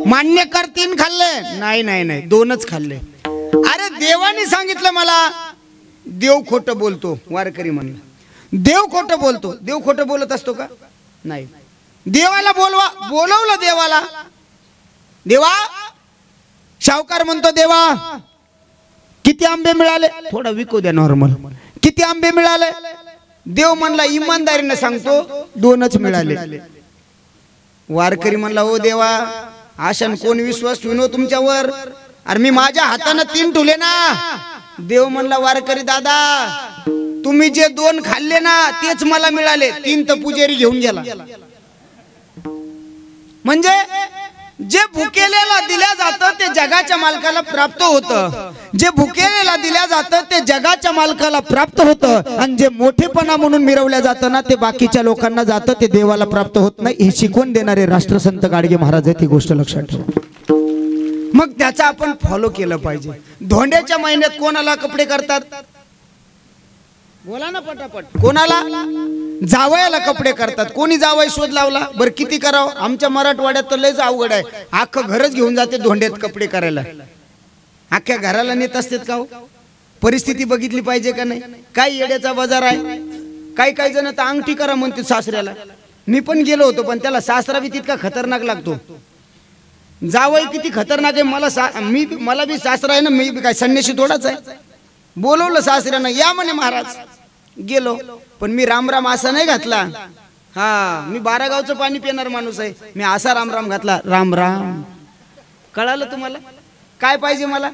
मान्य कर, 3 खाल्ले. नाही 2च खाल्ले. अरे देवाने सांगितलं मला. देव खोटं बोलतो. वारकरी म्हणला, देव खोटं बोलतो. देव खोटं बोलत असतो का? नाही. देवाला बोलवलं देवाला. देवा, शाहूकार म्हणतो, देवा किती आंबे मिळाले? थोडा विकू द्या नॉर्मल. किती आंबे मिळाले? देव म्हणला, इमानदारीने सांगतो, 2च मिळाले. वारकरी म्हणला, हो देवा, आशान कोण विश्वास ठेवून तुमच्यावर? अरे मी माझ्या हाताने 3 ठेवले ना. देव म्हणला, वारकरी दादा, तुम्ही जे 2 खाल्ले ना, तेच मला मिळाले. 3 तर पुजारी घेऊन गेला. म्हणजे जे भुकेलेला दिल्या जातं ते जगाच्या मालकाला प्राप्त होतं. जे भुकेलेला दिल्या जातं ते जगाच्या मालकाला प्राप्त होतं. आणि जे मोठेपणा म्हणून मिरवल्या जातं ना, ते बाकीच्या लोकांना जातं, ते देवाला प्राप्त होत नाही. हे शिकवून देणारे राष्ट्रसंत गाडगे महाराज आहेत. ही गोष्ट लक्षात ठेवा. मग त्याचा आपण फॉलो केलं पाहिजे. धोंड्याच्या महिन्यात कोणाला कपडे करतात? बोला ना पटापट. कोणाला? जावयाला कपडे करतात. कोणी जावई शोध लावला? बरं किती करावं? आमच्या मराठवाड्यात तर लयच अवघड आहे. अख्खं घरच घेऊन जाते धोंड्यात कपडे करायला. अख्ख्या घराला नेत असतात का? परिस्थिती बघितली पाहिजे का नाही? काय येड्याचा बाजार आहे. काही जण तर अंगठी करा म्हणते सासऱ्याला. मी पण गेलो होतो, पण त्याला सासरा बी तितका खतरनाक लागतो. जावई किती खतरनाक आहे. मला बी सासरा आहे ना, मी बी काय संन्याशी थोडाच आहे. बोलवलं सासऱ्यानं, या म्हणे महाराज. गेलो, पण मी रामराम असा नाही घातला. हा, मी 12 गावचं पाणी पिणार माणूस आहे. मी असा रामराम घातला. राम राम. कळालं तुम्हाला? काय पाहिजे मला?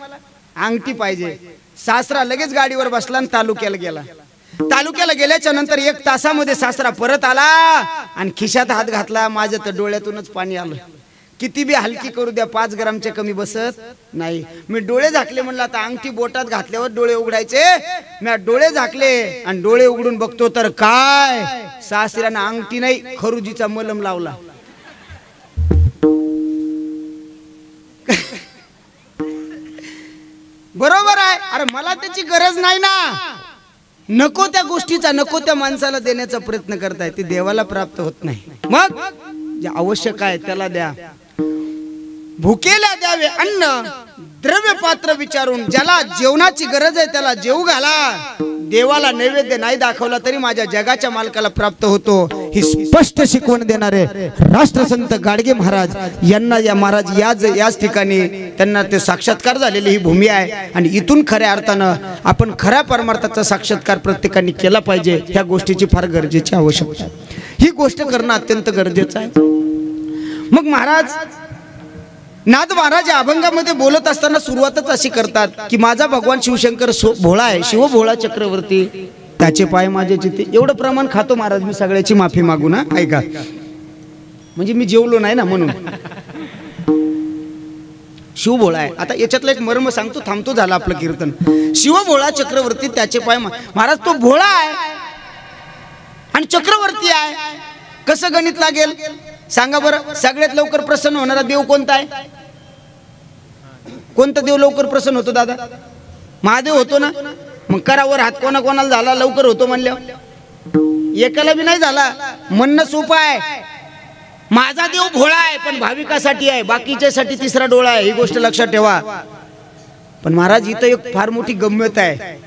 अंगठी पाहिजे. सासरा लगेच गाडीवर बसला आणि तालुक्याला गेला. तालुक्याला गेल्याच्या नंतर 1 तासामध्ये सासरा परत आला आणि खिशात हात घातला. माझ्या तर डोळ्यातूनच पाणी आलं. किती बी हलकी करू द्या, 5 ग्रामच्या कमी बसत नाही. मी डोळे झाकले. म्हणलं आता अंगठी बोटात घातल्यावर डोळे उघडायचे. मी डोळे झाकले आणि डोळे उघडून बघतो तर काय, सासऱ्यानं अंगठी नाही, खरुजीचा मलम लावला. बरोबर आहे. अरे मला त्याची गरज नाही ना. नको त्या गोष्टीचा, नको त्या माणसाला देण्याचा प्रयत्न करताय, ते देवाला प्राप्त होत नाही. मग जे आवश्यक आहे त्याला द्या. भुकेला द्यावे अन्न, द्रव्य पात्र विचारून. ज्याला जेवणाची गरज आहे त्याला जेवू घाला. देवाला नैवेद्य नाही दाखवला तरी माझ्या जगाच्या मालकाला प्राप्त होतो. ही स्पष्ट शिकवण देणारे राष्ट्रसंत गाडगे महाराज यांना या महाराज याच ठिकाणी त्यांना ते साक्षात्कार झालेली ही भूमी आहे. आणि इथून खऱ्या अर्थानं आपण खऱ्या परमार्थाचा साक्षात्कार प्रत्येकाने केला पाहिजे. ह्या गोष्टीची फार गरजेची आवश्यकता आहे. ही गोष्ट करणं अत्यंत गरजेचं आहे. मग महाराज नाथ महाराज या अभंगामध्ये बोलत असताना सुरुवातच अशी करतात की माझा भगवान शिवशंकर भोळा आहे, शिव भोळा चक्रवर्ती, त्याचे पाय माझे चित्ते. एवढं प्रमाण खातो महाराज मी, सगळ्याची माफी मागू ना. ऐका, म्हणजे मी जेवलो नाही ना म्हणून. शिव भोळा आहे. आता याच्यातलं एक मर्म सांगतो, थांबतो, झालं आपलं कीर्तन. शिव भोळा चक्रवर्ती त्याचे पाय महाराज तो भोळा आहे आणि चक्रवर्ती आहे. कसं गणित लागेल सांगा बरं. सगळ्यात लवकर प्रसन्न होणारा देव कोणता आहे? कोणता देव लवकर प्रसन्न होतो दादा? महादेव होतो ना. मग करावर हात कोणाला झाला लवकर होतो म्हणल्यावर? एकाला बी नाही झाला. म्हणणं सोपं आहे. माझा देव भोळा आहे पण भाविकासाठी आहे, बाकीच्यासाठी तिसरा डोळा आहे. ही गोष्ट लक्षात ठेवा. पण महाराज इथं एक फार मोठी गंमत आहे.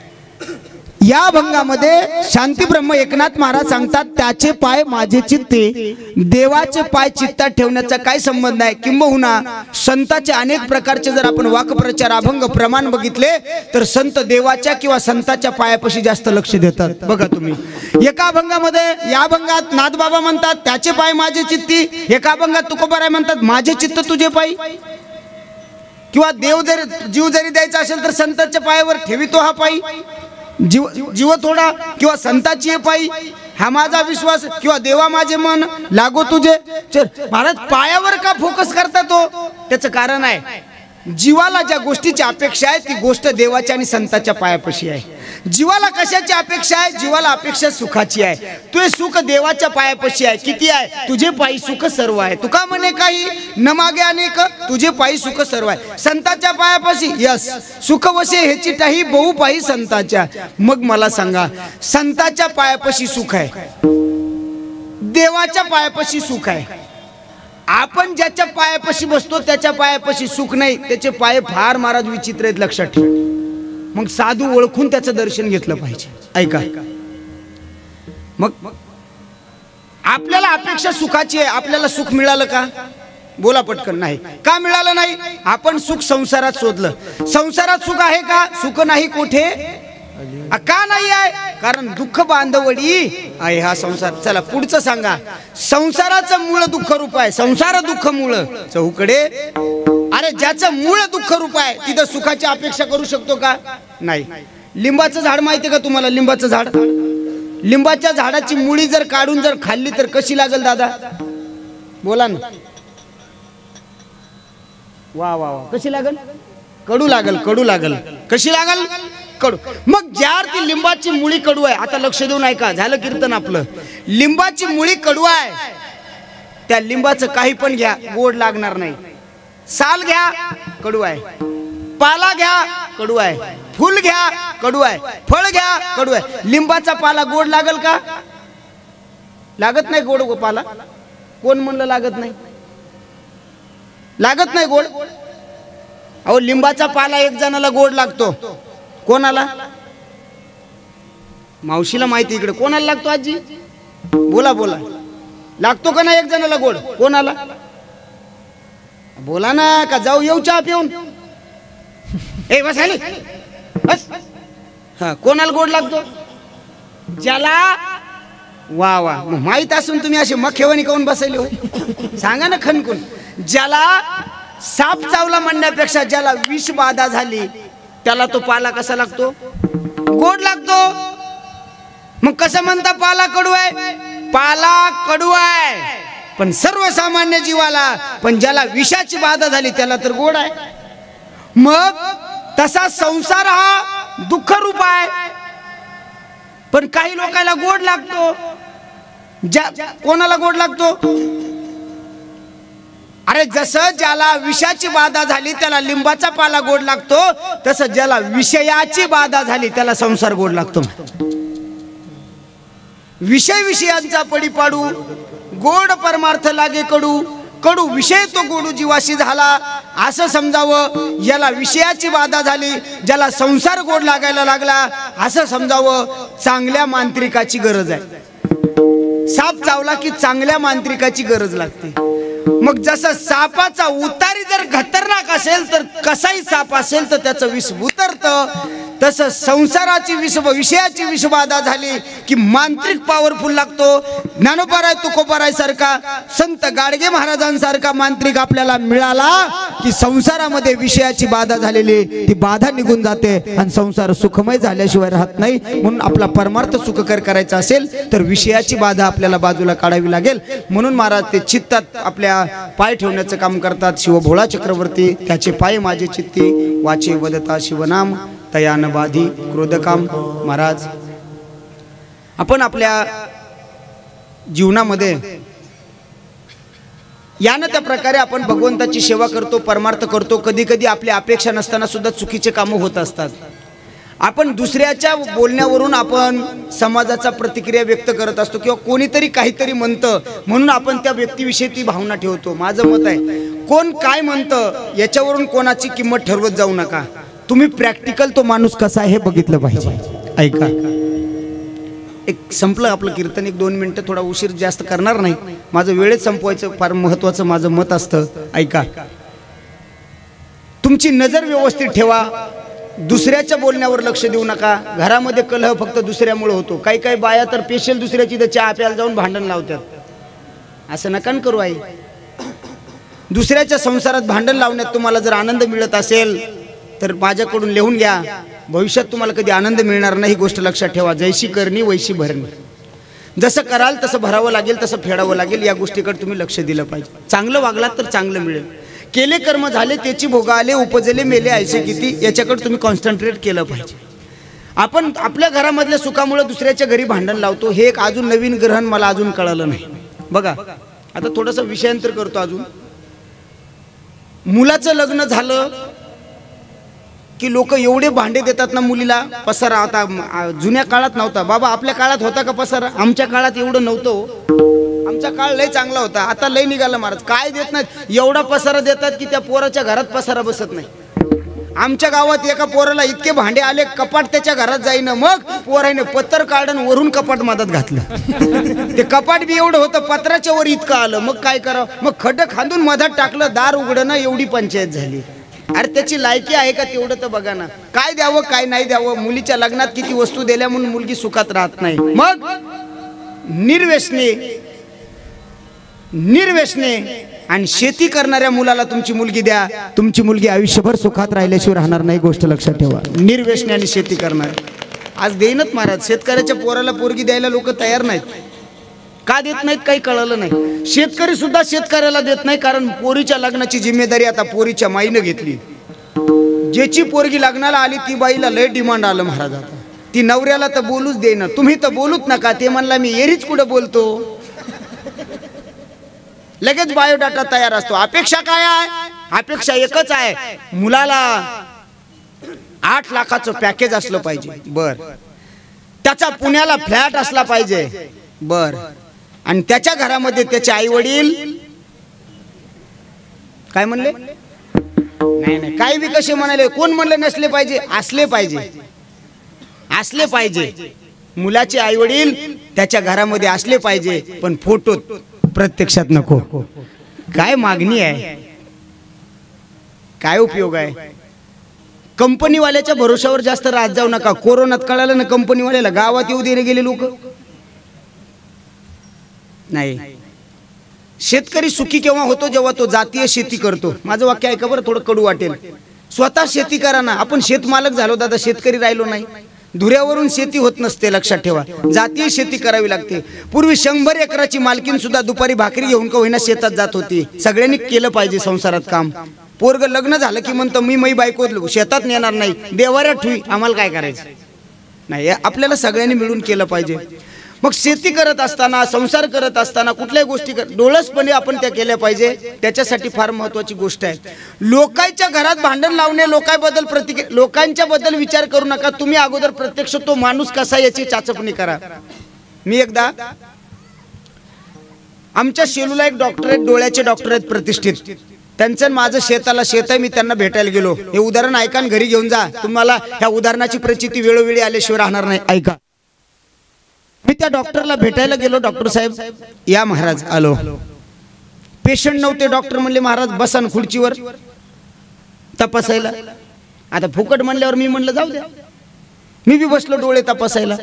या अभंगामध्ये शांती ब्रह्म एकनाथ महाराज सांगतात त्याचे पाय माझे चित्ते. देवाचे पाय चित्तात ठेवण्याचा काय संबंध आहे? किंबहुना संतांचे अनेक प्रकारचे जर आपण वाक्प्रचार अभंग प्रमाण बघितले तर संत देवाच्या किंवा संतांच्या पायापाशी जास्त लक्ष देतात. बघा तुम्ही, एका अभंगामध्ये या अभंगात नाथबाबा म्हणतात त्याचे पाय माझे चित्ती, एका अभंगात तुकोबाराय म्हणतात माझे चित्त तुझे पायी. किंवा देव जर जीव जरी द्यायचा असेल तर संतांच्या पायावर ठेवितो हा पायी. जीव थोडा किंवा संताची पायी हा माझा विश्वास, किंवा देवा माझे मन लागो तुझे. महाराज पायावर का फोकस करता तो? त्याचं कारण आहे जीवाला ज्या गोष्टीची अपेक्षा आहे ती गोष्ट देवाच्या आणि संतांच्या पायापाशी आहे. जीवाला कशाची अपेक्षा आहे? जीवाला अपेक्षा सुखाची आहे. तुझे सुख देवाच्या पायापाशी आहे. किती आहे? तुझे पायी सुख सर्व आहे. तुका म्हणे काही न मागे अनेक, तुझे पायी सुख सर्व आहे. संतांच्या पायापाशी यस सुख वसे ह्याची टाही बहु पायी संतांच्या. मग मला सांगा, संतांच्या पायापाशी सुख आहे, देवाच्या पायापाशी सुख आहे. आपण ज्याच्या पायापाशी बसतो त्याच्या पायापाशी सुख नाही. त्याचे पाय फार महाराज विचित्र आहेत, लक्षात ठेवा. मग साधू ओळखून त्याचं दर्शन घेतलं पाहिजे. ऐका, मग आपल्याला अपेक्षा सुखाची आहे. आपल्याला सुख मिळालं का? बोला पटकन. नाही. का मिळालं नाही? आपण सुख संसारात शोधलं. संसारात सुख आहे का? सुख नाही. कुठे का नाही आहे? कारण दुःख बांधवडी आहे हा संसार. चला पुढचं सांगा. संसाराचं मूळ दुःख रूप आहे. संसार दुःख मूळ चौकडे. अरे ज्याचं मूळ दुःख रूप आहे तिथं सुखाची अपेक्षा करू शकतो का? नाही. लिंबाचं झाड माहितीये का तुम्हाला? लिंबाचं झाड, लिंबाच्या झाडाची मुळी जर काढून जर खाल्ली तर कशी लागल दादा? बोला ना. वा वा वा. कशी लागल? कडू लागल. कडू लागल. कशी लागल? कडू. मग ज्यार ती लिंबाची मुळी कडू आहे. आता लक्ष देऊन ऐका, झालं कीर्तन आपलं. लिंबाची मुळी कडू आहे, त्या लिंबाचं काही पण घ्या गोड लागणार नाही. साल घ्या कडू आहे, पाला घ्या कडू आहे, फूल घ्या कडू आहे, फळ घ्या कडू आहे. लिंबाचा पाला गोड लागल का? लागत नाही गोड पाला. कोण म्हणलं लागत नाही? लागत नाही गोड. अहो लिंबाचा पाला एक जणाला गोड लागतो. कोणाला? मावशीला माहिती. इकडे कोणाला लागतो आजी? बोला बोला. लागतो का ना एक जणाला गोड? कोणाला? बोला ना. का जाऊ येऊ चहा पिऊन? ए बस आली बस. हा, कोणाला गोड लागतो? ज्याला वा वा माहित असून तुम्ही असे मखेवानी काऊन बसायले हो? सांगा ना खणकून. ज्याला साप चावला म्हणण्यापेक्षा ज्याला विष बाधा झाली त्याला तो पाला कसा लागतो? गोड लागतो. मग कसं म्हणता पाला कडू आहे? पाला कडू आहे पण सर्वसामान्य जीवाला, पण ज्याला विषाची बाधा झाली त्याला तर गोड आहे. मग तसा संसार हा दुःख रूप आहे, पण काही लोकांना गोड लागतो. कोणाला गोड लागतो? अरे जसं ज्याला विषाची बाधा झाली त्याला लिंबाचा पाला गोड लागतो, तसं ज्याला विषयाची बाधा झाली त्याला संसार गोड लागतो. विषय विषयांचा पडी पाडू, गोड परमार्थ लागे कडू. कडू विषय तो गोडू जीवाशी झाला. असं समजावं. याला विषयाची बाधा झाली, ज्याला संसार गोड लागायला लागला, असं समजावं चांगल्या मांत्रिकाची गरज आहे. साप चावला की चांगल्या मांत्रिकाची गरज लागते. मग जसं सापाचा उतारी जर खतरनाक असेल तर कसाही साप असेल तर त्याचं विष उतरतं, तसं संसाराची विषयाची विषबाधा झाली की मांत्रिक पॉवरफुल लागतो. ज्ञानोबाराय तुकोबाराय सारखा, संत गाडगे महाराजांसारखा मांत्रिक आपल्याला मिळाला की संसारामध्ये विषयाची बाधा झालेली ती बाधा निघून जाते आणि संसार सुखमय झाल्याशिवाय राहत नाही. म्हणून आपला परमार्थ सुखकर करायचा असेल तर विषयाची बाधा आपल्याला बाजूला काढावी लागेल. म्हणून महाराज ते चित्तात आपल्या पाय ठेवण्याचं काम करतात. शिवभोळा चक्रवर्ती त्याचे पाय माझे चित्ती, वाचे वदता शिवनाम तयान बाधी क्रोधकाम. महाराज आपण आपल्या जीवनामध्ये यानं त्या प्रकारे आपण भगवंताची सेवा करतो, परमार्थ करतो. कधी कधी आपल्या अपेक्षा नसताना सुद्धा चुकीचे कामं होत असतात. आपण दुसऱ्याच्या बोलण्यावरून आपण समाजाचा प्रतिक्रिया व्यक्त करत असतो किंवा कोणीतरी काहीतरी म्हणतं म्हणून आपण त्या व्यक्तीविषयी ती भावना ठेवतो. माझं मत आहे कोण काय म्हणतं याच्यावरून कोणाची किंमत ठरवत जाऊ नका. तुम्ही प्रॅक्टिकल तो माणूस कसा आहे हे बघितलं पाहिजे. ऐका, एक संपलं आपलं कीर्तन. 1-2 मिनिटं, थोडा उशीर जास्त करणार नाही. माझं वेळेत संपवायचं फार महत्वाचं माझं मत असतं. ऐका, तुमची नजर व्यवस्थित ठेवा, दुसऱ्याच्या बोलण्यावर लक्ष देऊ नका. घरामध्ये कलह फक्त दुसऱ्यामुळे होतो. काही काही बाया तर पेशल दुसऱ्याची तर चहा प्यायला जाऊन भांडण लावतात. असं नका करू आई. दुसऱ्याच्या संसारात भांडण लावण्यात तुम्हाला जर आनंद मिळत असेल तर माझ्याकडून लिहून घ्या. भविष्यात तुम्हाला कधी आनंद मिळणार नाही, ही गोष्ट लक्षात ठेवा. जैशी करणी वैशी भरणी. जसं कराल तसं भरावं लागेल, तसं फेडावं लागेल. या गोष्टीकडे तुम्ही लक्ष दिलं पाहिजे. चांगलं वागलात तर चांगलं मिळेल. केले कर्म झाले त्याची भोगा आले, उपजले मेले ऐसे किती, याच्याकडे तुम्ही कॉन्सन्ट्रेट केलं पाहिजे. आपण आपल्या घरामधल्या सुखामुळे दुसऱ्याच्या घरी भांडण लावतो. हे एक अजून नवीन ग्रहण मला अजून कळालं नाही. बघा, आता थोडंसं विषयांतर करतो अजून. मुलाचं लग्न झालं की लोक एवढे भांडे देतात ना मुलीला. पसारा आता जुन्या काळात नव्हता बाबा, आपल्या काळात होता का पसारा? आमच्या काळात एवढं नव्हतं. आमचा काळ लय चांगला होता. आता लय निघाला महाराज. काय देत नाहीत, एवढा पसारा देतात की त्या पोराच्या घरात पसारा बसत नाही. आमच्या गावात एका पोराला इतके भांडे आले, कपाट त्याच्या घरात जाईन. मग पोराने पत्तर काढून वरून कपाट मधात घातलं. ते कपाट बी एवढं होतं, पत्राच्या वर इतकं आलं. मग काय करावं? मग खड्डं खांदून मधात टाकलं, दार उघडणं, एवढी पंचायत झाली. अरे त्याची लायकी आहे का तेवढं तर बघा ना. काय द्यावं काय नाही द्यावं. मुलीच्या लग्नात किती वस्तू दिल्या म्हणून मुलगी सुखात राहत नाही. मग निर्व्यसने आणि शेती करणाऱ्या मुलाला तुमची मुलगी द्या, तुमची मुलगी आयुष्यभर सुखात राहिल्याशिवाय राहणार नाही. गोष्ट लक्षात ठेवा. निर्व्यसने आणि शेती करणार आज देईनच महाराज. शेतकऱ्याच्या पोराला पोरगी द्यायला लोक तयार नाहीत. का देत नाहीत काही कळलं नाही. शेतकरी सुद्धा शेतकऱ्याला देत नाही, कारण पोरीच्या लग्नाची जिम्मेदारी आता पोरीच्या माईनं घेतली. ज्याची पोरगी लग्नाला आली ती बाईला लय डिमांड आलं महाराज. आता ती नवऱ्याला तर बोलूच देईना. तुम्ही तर बोलूच नका. ते म्हणला मी एरीच कुठं बोलतो. लगेच बायोडाटा तयार असतो. अपेक्षा काय आहे? अपेक्षा एकच आहे, मुलाला 8 लाखाचं पॅकेज असलं पाहिजे. बर. त्याचा पुण्याला फ्लॅट असला पाहिजे. बर. आणि त्याच्या घरामध्ये त्याचे आई वडील काय म्हणले? नाही, काही बी कसे म्हणाले. कोण म्हणले नसले पाहिजे? असले पाहिजे. असले पाहिजे. मुलाचे आई वडील त्याच्या घरामध्ये असले पाहिजे, पण फोटो प्रत्यक्षात नको. काय मागणी आहे? काय उपयोग आहे? कंपनीवाल्याच्या भरोशावर जास्त राहत जाऊ नका. कोरोनात कळालं ना कंपनीवाल्याला, गावात येऊ देणे गेले लोक नाही. शेतकरी सुखी केव्हा होतो? जेव्हा तो जातीय शेती करतो. माझं वाक्य ऐका बरं, थोडं कडू वाटेल. स्वतः शेती करा ना. आपण शेतमालक झालो दादा, शेतकरी राहिलो नाही. धुऱ्यावरून शेती होत नसते, लक्षात ठेवा. जातीय शेती करावी लागते. पूर्वी 100 एकराची मालकीन सुद्धा दुपारी भाकरी घेऊन का होईना शेतात जात होती. सगळ्यांनी केलं पाहिजे संसारात काम. पोरग लग्न झालं की म्हणतं मी बायको शेतात नेणार नाही, देवाऱ्यात ठुई. आम्हाला काय करायचं नाही. आपल्याला सगळ्यांनी मिळून केलं पाहिजे. मग शेती करत असताना, संसार करत असताना कुठल्याही गोष्टी डोळसपणे आपण त्या केल्या पाहिजे. त्याच्यासाठी फार महत्वाची गोष्ट आहे. लोकांच्या घरात भांडण लावणे, लोकांच्या बद्दल विचार करू नका. तुम्ही अगोदर प्रत्यक्ष तो माणूस कसा याची चाचपणी करा. मी एकदा आमच्या शेलूला एक डॉक्टर आहेत, डोळ्याचे डॉक्टर आहेत प्रतिष्ठित. त्यांचं आणि माझं शेताला शेत आहे, मी त्यांना भेटायला गेलो. हे उदाहरण ऐका आणि घरी घेऊन जा. तुम्हाला ह्या उदाहरणाची प्रचिती वेळोवेळी आल्याशिवाय राहणार नाही. ऐका. मी त्या डॉक्टरला भेटायला गेलो. डॉक्टर साहेब या महाराज. आलो. पेशंट नव्हते. डॉक्टर म्हणले महाराज बसा ना खुर्चीवर तपासायला. आता फुकट म्हणल्यावर मी म्हणलं जाऊ द्या. मी बी बसलो डोळे तपासायला.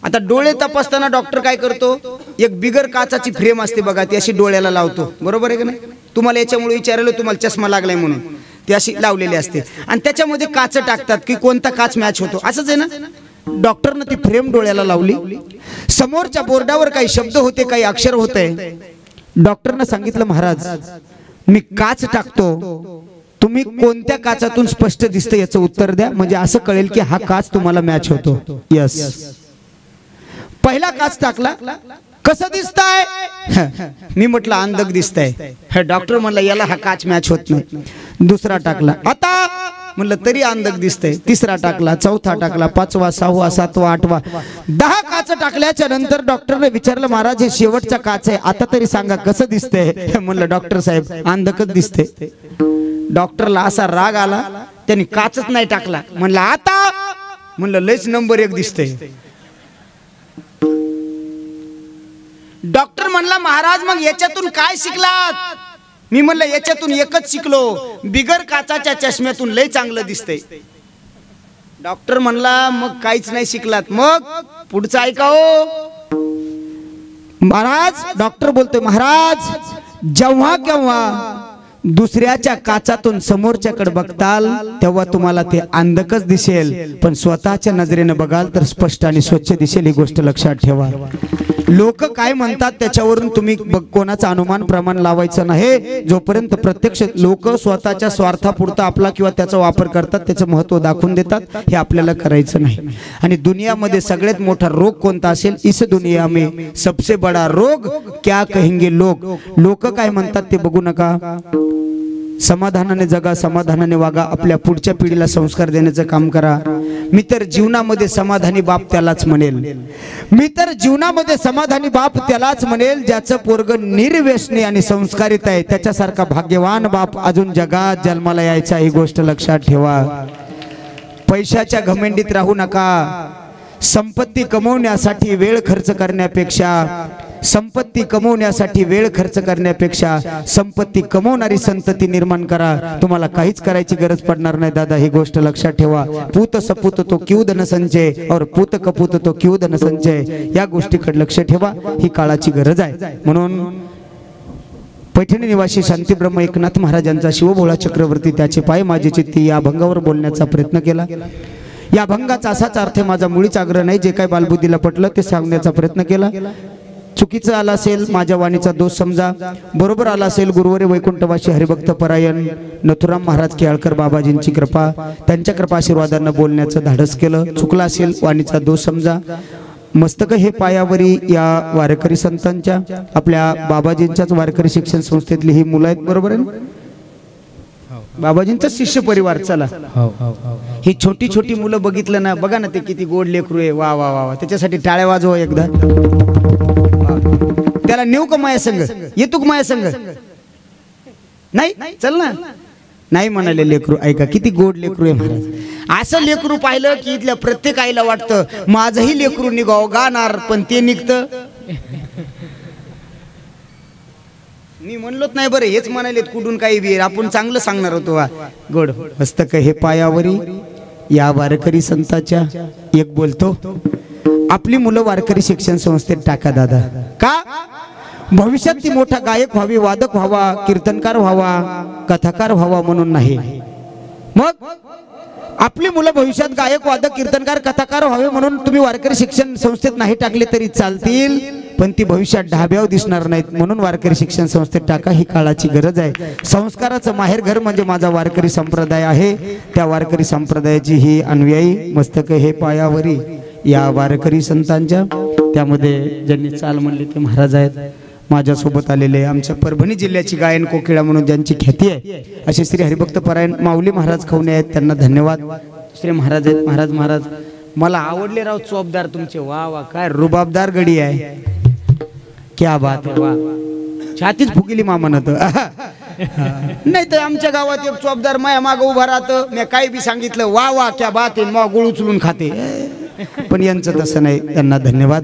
आता डोळे तपासताना डॉक्टर काय करतो, एक बिगर काचाची फ्रेम असते बघा, ती अशी डोळ्याला लावतो. बरोबर आहे का नाही? तुम्हाला याच्यामुळे विचारलं तुम्हाला चष्मा लागलाय म्हणून ती अशी लावलेली असते आणि त्याच्यामध्ये काच टाकतात की कोणता काच मॅच होतो. असंच आहे ना? डॉक्टरनं ती फ्रेम डोळ्याला लावली. समोरच्या बोर्डावर काही शब्द होते, काही अक्षर होते. डॉक्टरनं सांगितलं महाराज मी काच टाकतो, तुम्ही कोणत्या काचातून स्पष्ट दिसतं याचं उत्तर द्या, म्हणजे असं कळेल की हा काच तुम्हाला मॅच होतो. यस. पहिला काच टाकला. कसं दिसतंय? मी म्हटलं अंधक दिसतंय. डॉक्टर म्हणला याला हा काच मॅच होत नाही. दुसरा टाकला. आता म्हणलं तरी अंधक दिसतंय. तिसरा टाकला, चौथा टाकला, पाचवा, सहावा, सातवा, आठवा, 10 काच टाकल्याच्या नंतर डॉक्टरने विचारलं महाराज हे शेवटचा काच आहे, आता तरी सांगा कसं दिसतंय? म्हणलं डॉक्टर साहेब अंधकच दिसतंय. डॉक्टरला असा राग आला, त्यांनी काचच नाही टाकला. म्हणलं आता? म्हणलं लयच नंबर 1 दिसतंय. डॉक्टर म्हणला महाराज मग याच्यातून काय शिकलात? मी म्हणलं याच्यातून एकच शिकलो, बिगर काचाच्या चष्म्यातून लय चांगलं दिसतंय. डॉक्टर म्हणला मग काहीच नाही शिकलात. मग पुढचं ऐका हो महाराज. डॉक्टर बोलतोय महाराज जेव्हा केव्हा दुसऱ्याच्या काचातून समोरच्याकडे बघताल तेव्हा तुम्हाला ते अंधकच दिसेल, पण स्वतःच्या नजरेने बघाल तर स्पष्ट आणि स्वच्छ दिसेल. ही गोष्ट लक्षात ठेवा. लोक काय म्हणतात त्याच्यावरून तुम्ही कोणाचं अनुमान प्रमाण लावायचं नाही. जोपर्यंत प्रत्यक्ष लोक स्वतःच्या स्वार्थापुरता आपला किंवा त्याचा वापर करतात, त्याचं महत्व दाखवून देतात, हे आपल्याला करायचं नाही. आणि दुनियामध्ये सगळ्यात मोठा रोग कोणता असेल? इस दुनिया में सबसे बडा रोग क्या कहेंगे लोग. लोक काय म्हणतात ते बघू नका. समाधानाने जगा, समाधानाने वागा, आपल्या पुढच्या पिढीला संस्कार देण्याचं काम करा. मी तर जीवनामध्ये समाधानी बाप त्यालाच म्हणेल. मी तर जीवनामध्ये समाधानी बाप त्यालाच म्हणेल ज्याचं पोरग निर्व्यसनी आणि संस्कारित आहे. त्याच्यासारखा भाग्यवान बाप अजून जगात जन्माला यायचा. ही गोष्ट लक्षात ठेवा. पैशाच्या घमेंडीत राहू नका. संपत्ती कमवण्यासाठी वेळ खर्च करण्यापेक्षा संपत्ती कमवणारी संतती निर्माण करा. तुम्हाला काहीच करायची गरज पडणार नाही दादा. ही गोष्ट लक्षात ठेवा. पूत सपूत तो क्यू धन संचय और पूत कपूत तो क्यू धन संचय. या गोष्टीकडे लक्ष ठेवा. ही काळाची गरज आहे. म्हणून पैठणी निवासी शांतीब्रह्म एकनाथ महाराजांचा शिवभोळा चक्रवर्ती त्याचे पाय माझे चित्ती या अभंगावर बोलण्याचा प्रयत्न केला. या अभंगाचा असाच अर्थ माझा मुळीच आग्रह नाही. जे काही बालबुद्धीला पटलं ते सांगण्याचा प्रयत्न केला. चुकीचं आला असेल माझ्या वाणीचा दोष समजा. बरोबर आला असेल गुरुवारी वैकुंठवासी हरिभक्त परायण नथुराम महाराज केळकर बाबाजींची कृपा, त्यांच्या कृपा आशीर्वादांना बोलण्याचं धाडस केलं. चुकला असेल वाणीचा दोष समजा. मस्तक हे पायावरी या वारकरी संतांच्या, आपल्या बाबाजींच्याच वारकरी शिक्षण संस्थेतली ही मुलं आहेत. बरोबर आहे? बाबाजींचा शिष्य परिवार. चला ही छोटी छोटी मुलं बघितलं ना, बघा ना ते किती गोड लेकरू आहे. वा वा वा. त्याच्यासाठी टाळ्या वाजवा एकदा. त्याला नेऊ का माया संघ? येतो का माया संघ? नाही चल ना. नाही म्हणाले लेकरू. ऐका किती गोड लेकरू आहे महाराज. असं लेकरू पाहिलं की इथल्या प्रत्येक आईला वाटतं माझंही लेकरू निघाव गाणार, पण ते निघतं. मी म्हणलोच नाही बरं, हेच म्हणालेत कुठून काही बी. आपण चांगलं सांगणार होतो. गोड मस्तक हे पायावरी या वारकरी संतांच्या. एक बोलतो आपली मुलं वारकरी शिक्षण संस्थेत टाका दादा. का? भविष्यात ती मोठा गायक व्हावी, वादक व्हावा, कीर्तनकार व्हावा, कथाकार व्हावा म्हणून नाही. मग आपली मुलं भविष्यात गायक, वादक, कीर्तनकार, कथाकार व्हावे म्हणून तुम्ही वारकरी शिक्षण संस्थेत नाही टाकले तरी चालतील, पण ती भविष्यात ढाब्यावर दिसणार नाहीत. म्हणून वारकरी शिक्षण संस्थेत टाका. ही काळाची गरज आहे. संस्काराचं माहेर घर म्हणजे माझा वारकरी संप्रदाय आहे. त्या वारकरी संप्रदायाची ही अनुयायी मस्तक हे पायावरी या वारकरी संतांच्या. त्यामध्ये ज्यांनी चाल म्हणली ते महाराज आहेत. माझ्यासोबत आलेले आमच्या परभणी जिल्ह्याची गायन कोकिळा म्हणून ज्यांची ख्याती आहे असे श्री हरिभक्त परायण माऊली महाराज खवणे आहेत. त्यांना धन्यवाद. श्री महाराज आहेत. महाराज मला आवडले राव चोपदार तुमचे. वा वा काय रुबाबदार गडी आहे. क्या बात आहे. वा छातीच फुगिली मामनत. नाही तर आमच्या गावात एक चोपदार माया माग उभा राहतं, मी काही बी सांगितलं वा वा क्या बात आहे, मग गुळ उचलून खाते. पण यांचं तसं नाही. त्यांना धन्यवाद.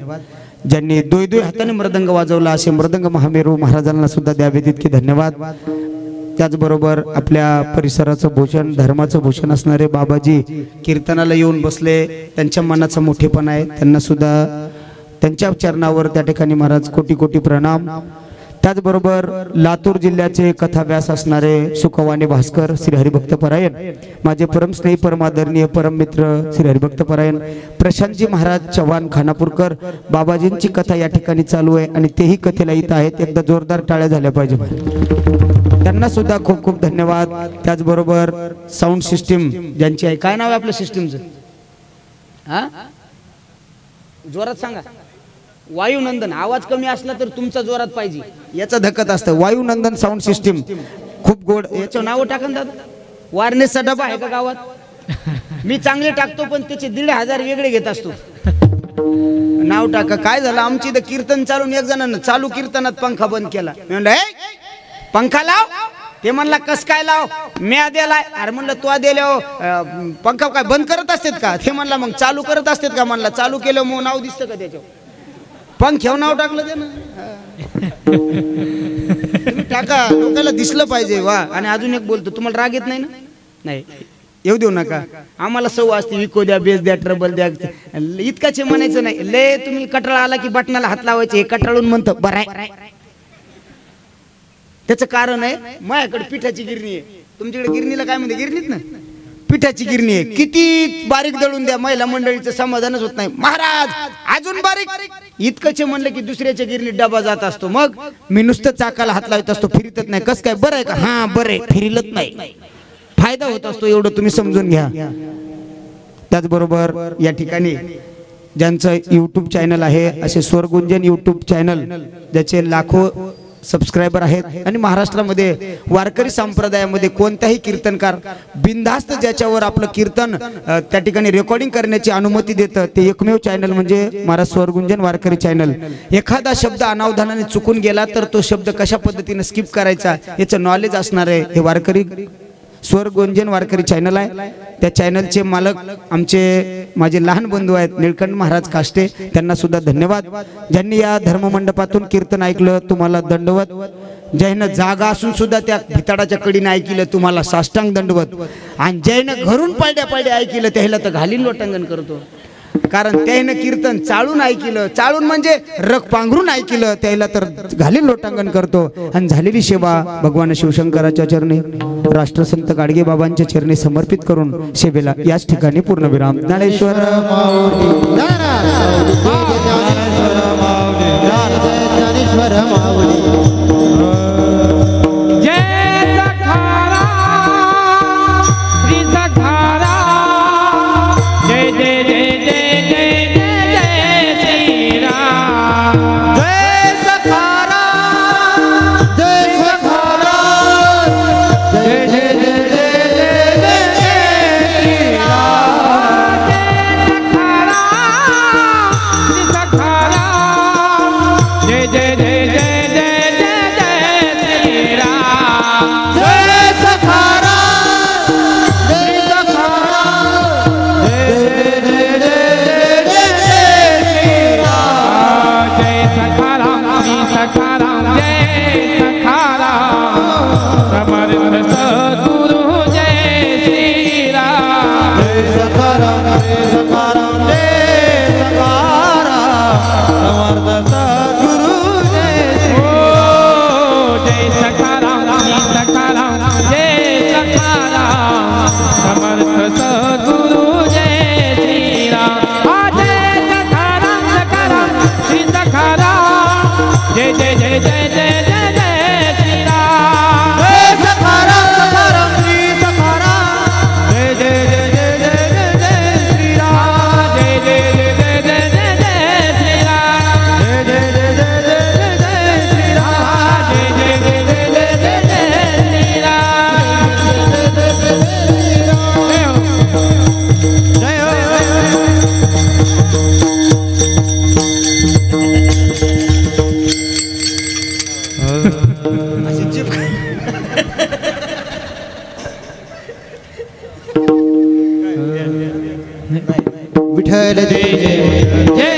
ज्यांनी दोय हाताने मृदंग वाजवला असे मृदंग महामेरू महाराजांना सुद्धा द्यावे तितके धन्यवाद. त्याचबरोबर आपल्या परिसराचं भूषण, धर्माचं भूषण असणारे बाबाजी कीर्तनाला येऊन बसले. त्यांच्या मनाचा मोठेपणा आहे, त्यांना सुद्धा त्यांच्या चरणावर त्या ठिकाणी महाराज कोटी कोटी प्रणाम. त्याचबरोबर लातूर जिल्ह्याचे कथाव्यास असणारे सुखवाणी भास्कर श्री हरिभक्त परायण, माझे परमस्नेही परमादरणीय परम मित्र श्री हरिभक्त परायण प्रशांतजी महाराज चव्हाण खानापूरकर, बाबाजींची कथा या ठिकाणी चालू आहे आणि तेही कथेला येत आहेत. एकदा जोरदार टाळ्या झाल्या पाहिजे, त्यांना सुद्धा खूप खूप धन्यवाद. त्याचबरोबर साऊंड सिस्टीम ज्यांची आहे, काय नाव आहे आपल्या सिस्टीमचं? हा, जोरात सांगा. वायुनंदन. आवाज कमी असला तर तुमचा जोरात पाहिजे, याचा धकत असतं. वायुनंदन साऊंड सिस्टीम खूप गोड. याचं नाव टाका ना दादा. वारनेसचा डबा आहे का गावात? मी चांगले टाकतो पण त्याचे 1,500 वेगळे घेत असतो. नाव टाका. काय झालं, आमची इथं कीर्तन चालून एक जणांना चालू कीर्तनात पंखा बंद केला. मी म्हणलं ए पंखा लाव. ते म्हणला कस काय लाव, म्या दिलाय. अरे म्हणलं तो दिल्यावर पंखा काय बंद करत असतात का? ते म्हणला मग चालू करत असतात का? म्हणला चालू केलं मग नाव दिसतं का त्याच्यावर? पंख्यावर नाव टाकलं ते ना. तुम्ही टाका, लोकांना दिसलं पाहिजे. वा. आणि अजून एक बोलतो, तुम्हाला राग येत नाही ना? नाही येऊ देऊ नका. आम्हाला सव असते, विको द्या, बेस द्या, ट्रबल द्या, इतकाचे म्हणायचं नाही. ले तुम्ही कटाळा आला की बटनाला हात लावायचे. हे कटाळून म्हणतो बरं. त्याचं कारण आहे, माझ्याकडे पिठाची गिरणी आहे. तुमच्याकडे गिरणीला काय म्हणते? गिरणीत ना पिठाची गिरणी आहे. किती बारीक दळून द्या, महिला मंडळीचं समाधानच होत नाही. महाराज अजून बारीक. इतकंच म्हणलं की दुसऱ्याच्या गिरणीत डबा जात असतो. मग मी नुसतं चाकाला हात लावत असतो, फिरतच नाही. कस काय? बरं आहे का? हा बरं आहे, फिरलत नाही. फायदा होत असतो, एवढं तुम्ही समजून घ्या. त्याचबरोबर या ठिकाणी ज्यांचं यूट्यूब चॅनल आहे, असे स्वरगुंजन यूट्यूब चॅनल ज्याचे लाखो सबस्क्रायबर आहेत आणि महाराष्ट्रामध्ये वारकरी संप्रदायामध्ये कोणताही कीर्तनकार बिनधास्त ज्याच्यावर आपलं कीर्तन त्या ठिकाणी रेकॉर्डिंग करण्याची अनुमती देतं ते एकमेव चॅनल म्हणजे महाराज स्वरगुंजन वारकरी चॅनल. एखादा शब्द अनावधानाने चुकून गेला तर तो शब्द कशा पद्धतीने स्किप करायचा याचं नॉलेज असणार आहे. हे वारकरी स्वरगुंजन वारकरी चॅनल आहे. त्या चॅनलचे मालक आमचे माझे लहान बंधू आहेत निळकंठ महाराज काष्टे, त्यांना सुद्धा धन्यवाद. ज्यांनी या धर्ममंडपातून कीर्तन ऐकलं तुम्हाला दंडवत. ज्यानं जागा असून सुद्धा त्या भिताडाच्या कडीने ऐकलं तुम्हाला साष्टांग दंडवत. आणि ज्यानं घरून पाड्या पाड्या ऐकलं त्याला तर घालीन लोटांगण करतो. कारण त्यानं कीर्तन चालून ऐकलं, चालून म्हणजे रग पांघरून ऐकलं, त्याला तर घालीन लोटांगण करतो. आणि झालेली सेवा भगवान शिवशंकराच्या चरणी, राष्ट्रसंत गाडगे बाबांच्या चरणी समर्पित करून सेवेला याच ठिकाणी पूर्णविराम. ज्ञानेश्वर विठ्ठल जय जय